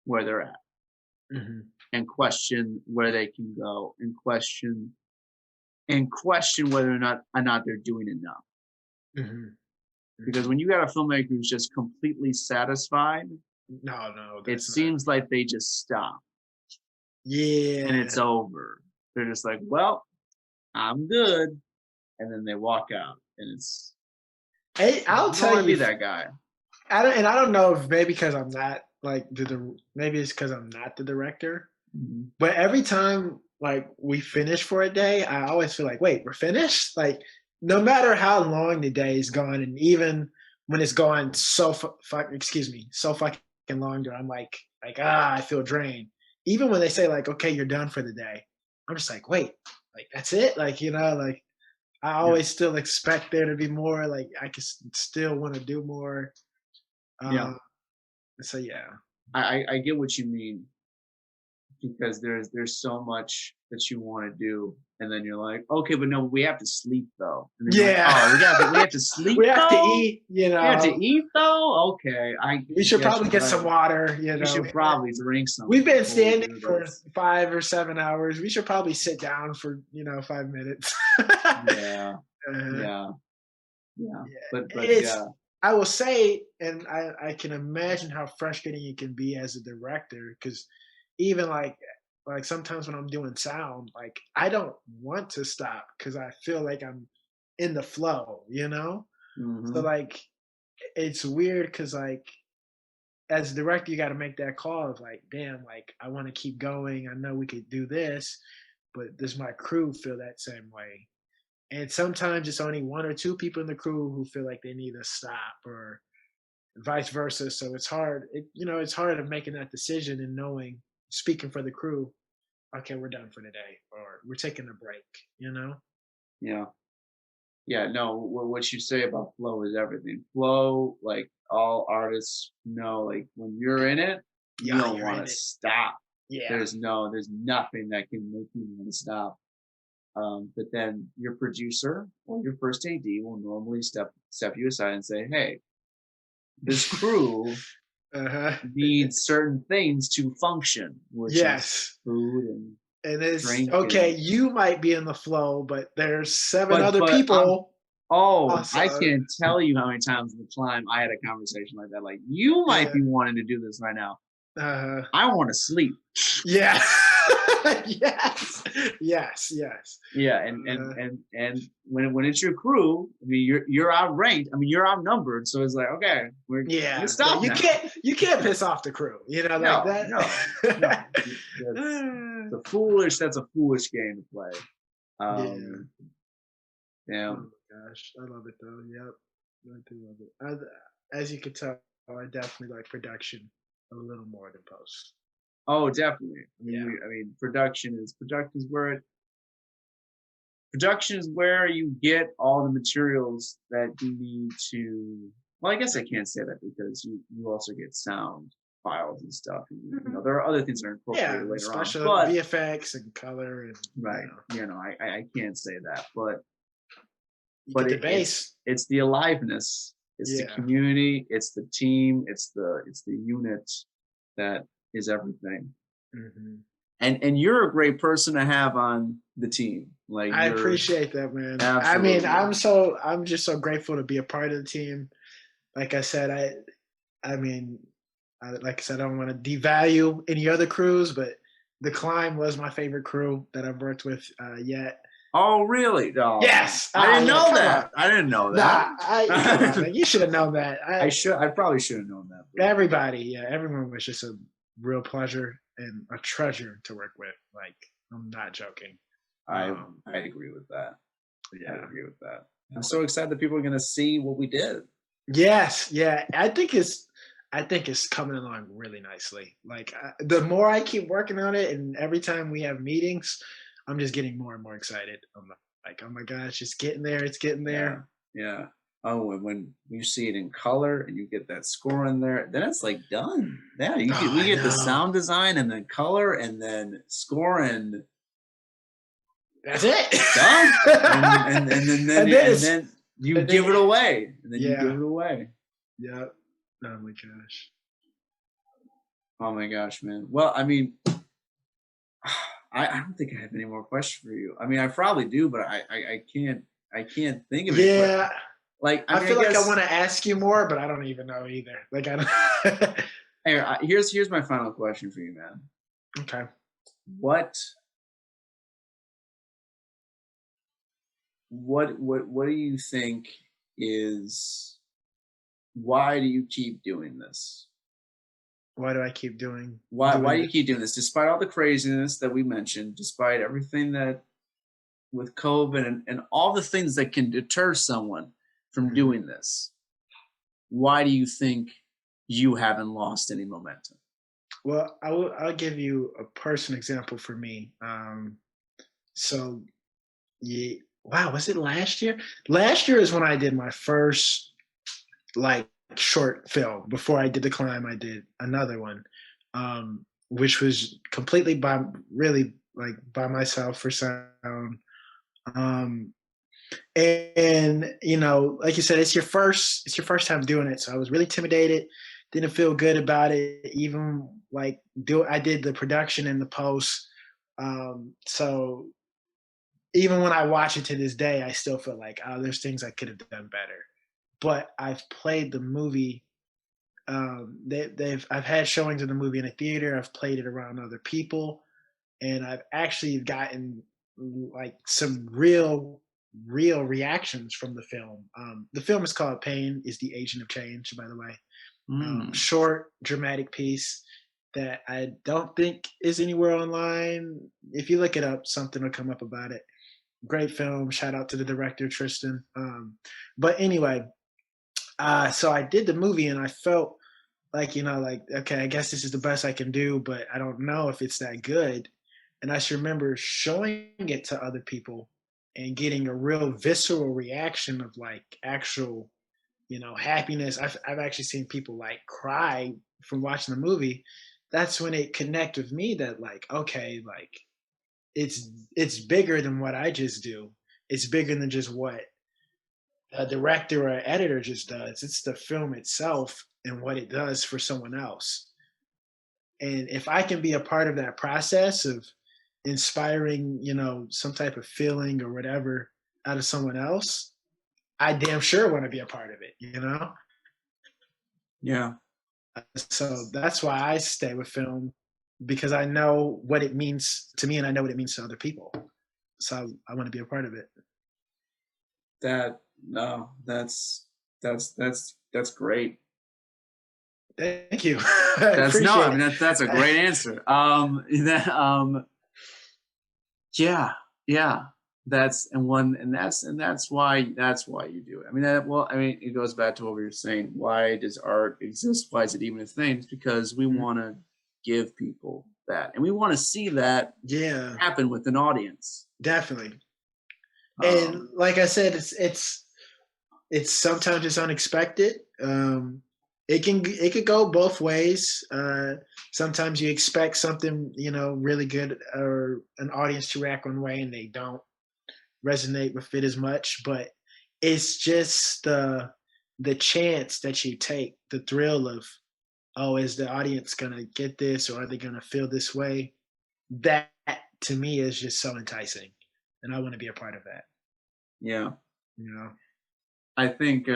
where they're at, and question where they can go, and question whether or not they're doing enough. Because when you got a filmmaker who's just completely satisfied, it seems like they just stop. And it's over. They're just like, well, I'm good. And then they walk out. And it's, I'll tell you, be that guy. I don't know if maybe because I'm not like maybe it's because I'm not the director. But every time like we finish for a day, I always feel like, wait, we're finished? Like, no matter how long the day is gone, and even when it's gone so so fucking long, I'm like I feel drained. Even when they say like, okay, you're done for the day, I'm just like, wait, like that's it? Like, like I always still expect there to be more. Like I can still want to do more. Yeah. So yeah. I get what you mean, because there's so much that you want to do, and then you're like, okay, but no, we have to sleep though. And then Yeah. like, oh, we have to sleep. We have to though? eat. We have to eat though. Okay, we should probably get some water. We should probably drink some. We've been standing for 5 or 7 hours. We should probably sit down for 5 minutes. Yeah. But yeah. I will say, and I can imagine how frustrating it can be as a director, because even like sometimes when I'm doing sound, like I don't want to stop because I feel like I'm in the flow, Mm-hmm. So like it's weird because like as a director, you got to make that call of like, damn, like I want to keep going. I know we could do this, but does my crew feel that same way? And sometimes it's only 1 or 2 people in the crew who feel like they need to stop, or vice versa. So it's hard. It's hard of making that decision and knowing, speaking for the crew, okay, we're done for today, or we're taking a break. Yeah. No, what you say about flow is everything. Flow, like all artists know, like when you're in it, you don't want to stop. Yeah. There's nothing that can make you want to stop. But then your producer or your first AD will normally step you aside and say, hey, this crew needs certain things to function, which is food and it's drink. Okay, you might be in the flow, but there's 7 other people. I can't tell you how many times in the climb I had a conversation like that. Like, you might be wanting to do this right now. I want to sleep. Yeah. yes. Yeah, and when it's your crew, I mean, you're outranked. I mean, you're outnumbered. So it's like, okay, we're gonna stop. You can't piss off the crew. Like that. No. That's a foolish game to play. Yeah. Oh my gosh, I love it though. Yep, I do love it. As you can tell, I definitely like production a little more than post. Oh, definitely. I mean, production is where you get all the materials that you need to. Well, I guess I can't say that because you also get sound files and stuff. And, there are other things that are incorporated later on. Special VFX and color and right. I can't say that, but the base. It's the aliveness. It's the community. It's the team. It's the unit that is everything. Mm-hmm. And you're a great person to have on the team. Like, I appreciate that, man. Absolutely. I mean, I'm just so grateful to be a part of the team. Like I said, I don't want to devalue any other crews, but the Climb was my favorite crew that I've worked with yet. Oh, really? Oh, yes. I didn't know that. I didn't know that. Nah, you should have known that. I probably should have known that. Everyone was just a real pleasure and a treasure to work with. Like, I'm not joking. I agree with that. Yeah, I agree with that. I'm so excited that people are going to see what we did. Yes, yeah. I think it's coming along really nicely. Like, the more I keep working on it, and every time we have meetings, I'm just getting more and more excited. I'm like, oh my gosh, it's getting there. It's getting there. Yeah. Oh, and when you see it in color and you get that score in there, then it's like done. Yeah, we get the sound design and then color and then score, and that's it. Done. and then you give it away. And then you give it away. Yeah. Oh my gosh. Oh my gosh, man. Well, I mean, I don't think I have any more questions for you. I mean, I probably do, but I can't think of it. Yeah. Like, I feel like I want to ask you more, but I don't even know either. Like, I don't. Hey, here's my final question for you, man. Okay. What do you think is? Why do you keep doing this? Why do I keep doing? Why do you keep doing this, despite all the craziness that we mentioned, despite everything that with COVID and all the things that can deter someone from doing this, why do you think you haven't lost any momentum? Well, I'll give you a personal example for me. So yeah, wow, was it last year? Last year is when I did my first like short film. Before I did The Climb, I did another one, which was completely by myself for sound. And you know, like you said, it's your first time doing it. So I was really intimidated, didn't feel good about it. Even like I did the production and the post. So even when I watch it to this day, I still feel like, oh, there's things I could have done better. But I've played the movie. I've had showings of the movie in a theater. I've played it around other people, and I've actually gotten like some real reactions from the film. The film is called Pain is the Agent of Change, by the way. Short, dramatic piece that I don't think is anywhere online. If you look it up, something will come up about it. Great film. Shout out to the director, Tristan. But anyway, so I did the movie and I felt like, you know, like, okay, I guess this is the best I can do, but I don't know if it's that good. And I just remember showing it to other people and getting a real visceral reaction of like actual, you know, happiness. I've actually seen people like cry from watching the movie. That's when it connected with me that like, okay, like it's bigger than what I just do. It's bigger than just what a director or editor just does. It's the film itself and what it does for someone else. And if I can be a part of that process of inspiring, you know, some type of feeling or whatever out of someone else, I damn sure want to be a part of it, you know? Yeah. So that's why I stay with film, because I know what it means to me and I know what it means to other people. So I want to be a part of it. That's great. Thank you. That's a great answer. Yeah. That's why you do it. I mean, it goes back to what we were saying. Why does art exist? Why is it even a thing? It's because we want to give people that, and we want to see that happen with an audience. Definitely. And like I said, it's sometimes it's unexpected. It could go both ways. Sometimes you expect something, you know, really good or an audience to react one way and they don't resonate with it as much, but it's just the chance that you take, the thrill of, oh, is the audience gonna get this or are they gonna feel this way? That to me is just so enticing, and I want to be a part of that. Yeah, you know, I think it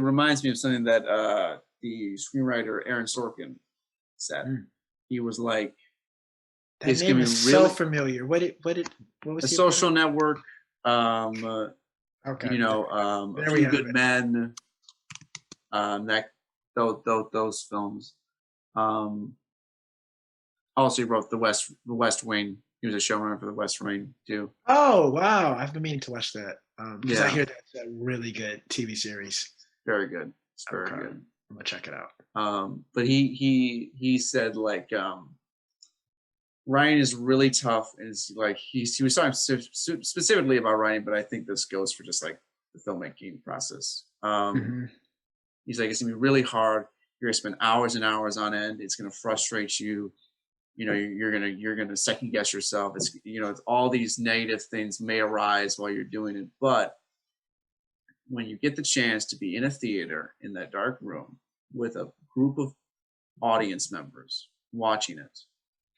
reminds me of something that the screenwriter Aaron Sorkin said. He was like, that name is so familiar. What was A Social Network? Okay. You know, A Few Good Men. Those films. Also, he wrote The West Wing. He was a showrunner for The West Wing too. Oh wow, I've been meaning to watch that because I hear that's a really good TV series. Very good. It's very good. I'm gonna check it out. But he said like Ryan is really tough, and it's like he was talking specifically about writing, but I think this goes for just like the filmmaking process. He's like, it's gonna be really hard. You're gonna spend hours and hours on end. It's gonna frustrate you. You know, you're gonna second guess yourself. It's, you know, it's all these negative things may arise while you're doing it, but when you get the chance to be in a theater in that dark room with a group of audience members watching it,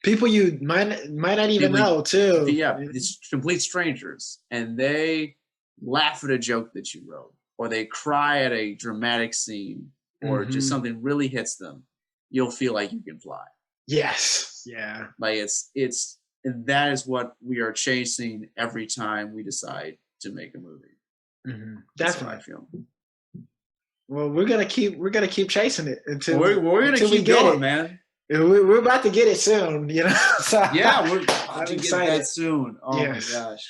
people you might not even know too. Yeah, it's complete strangers, and they laugh at a joke that you wrote, or they cry at a dramatic scene, or just something really hits them. You'll feel like you can fly. Yes. Yeah. Like and that is what we are chasing every time we decide to make a movie. That's what I feel. Well, we're gonna keep chasing it until we're gonna keep going, man. We're about to get it soon, you know. So yeah, we're about to get that soon. Oh yes. my gosh,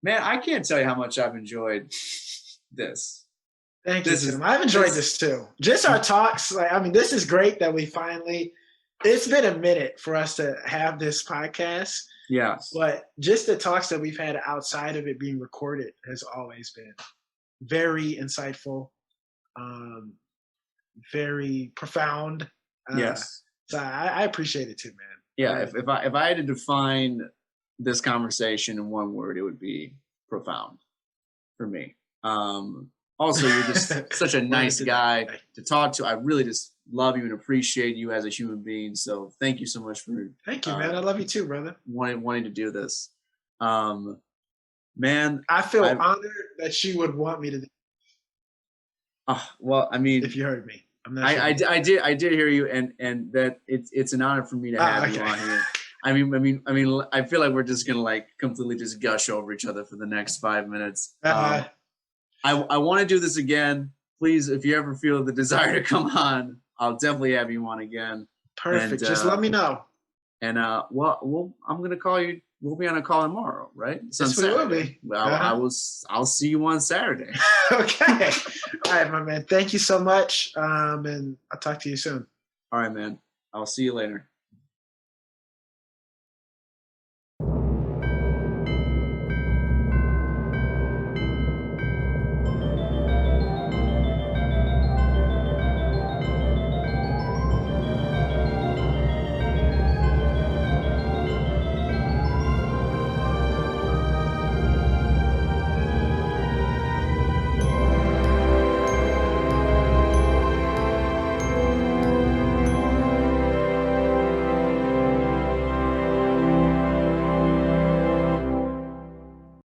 man! I can't tell you how much I've enjoyed this. Thank you, Tim. I've enjoyed this too. Just our talks. Like, I mean, this is great that we finally. It's been a minute for us to have this podcast. Yes. But just the talks that we've had outside of it being recorded has always been very insightful, very profound. Yes. So I appreciate it too, man. Yeah. If I had to define this conversation in one word, it would be profound for me. Also, you're just such a nice guy to talk to. I really just love you and appreciate you as a human being. So thank you so much for. Thank you, man. I love you too, brother. Wanting to do this, man. I feel honored that you would want me to. Well, I mean, if you heard me, I'm not. Sure I did hear you, and that it's an honor for me to have you on here. I mean, I feel like we're just gonna like completely just gush over each other for the next 5 minutes. I want to do this again. Please, if you ever feel the desire to come on, I'll definitely have you on again. Perfect. And, just let me know. And well, I'm gonna call you. We'll be on a call tomorrow, right? Yes, we will be. Well, I'll see you on Saturday. Okay. All right, my man. Thank you so much. And I'll talk to you soon. All right, man. I'll see you later.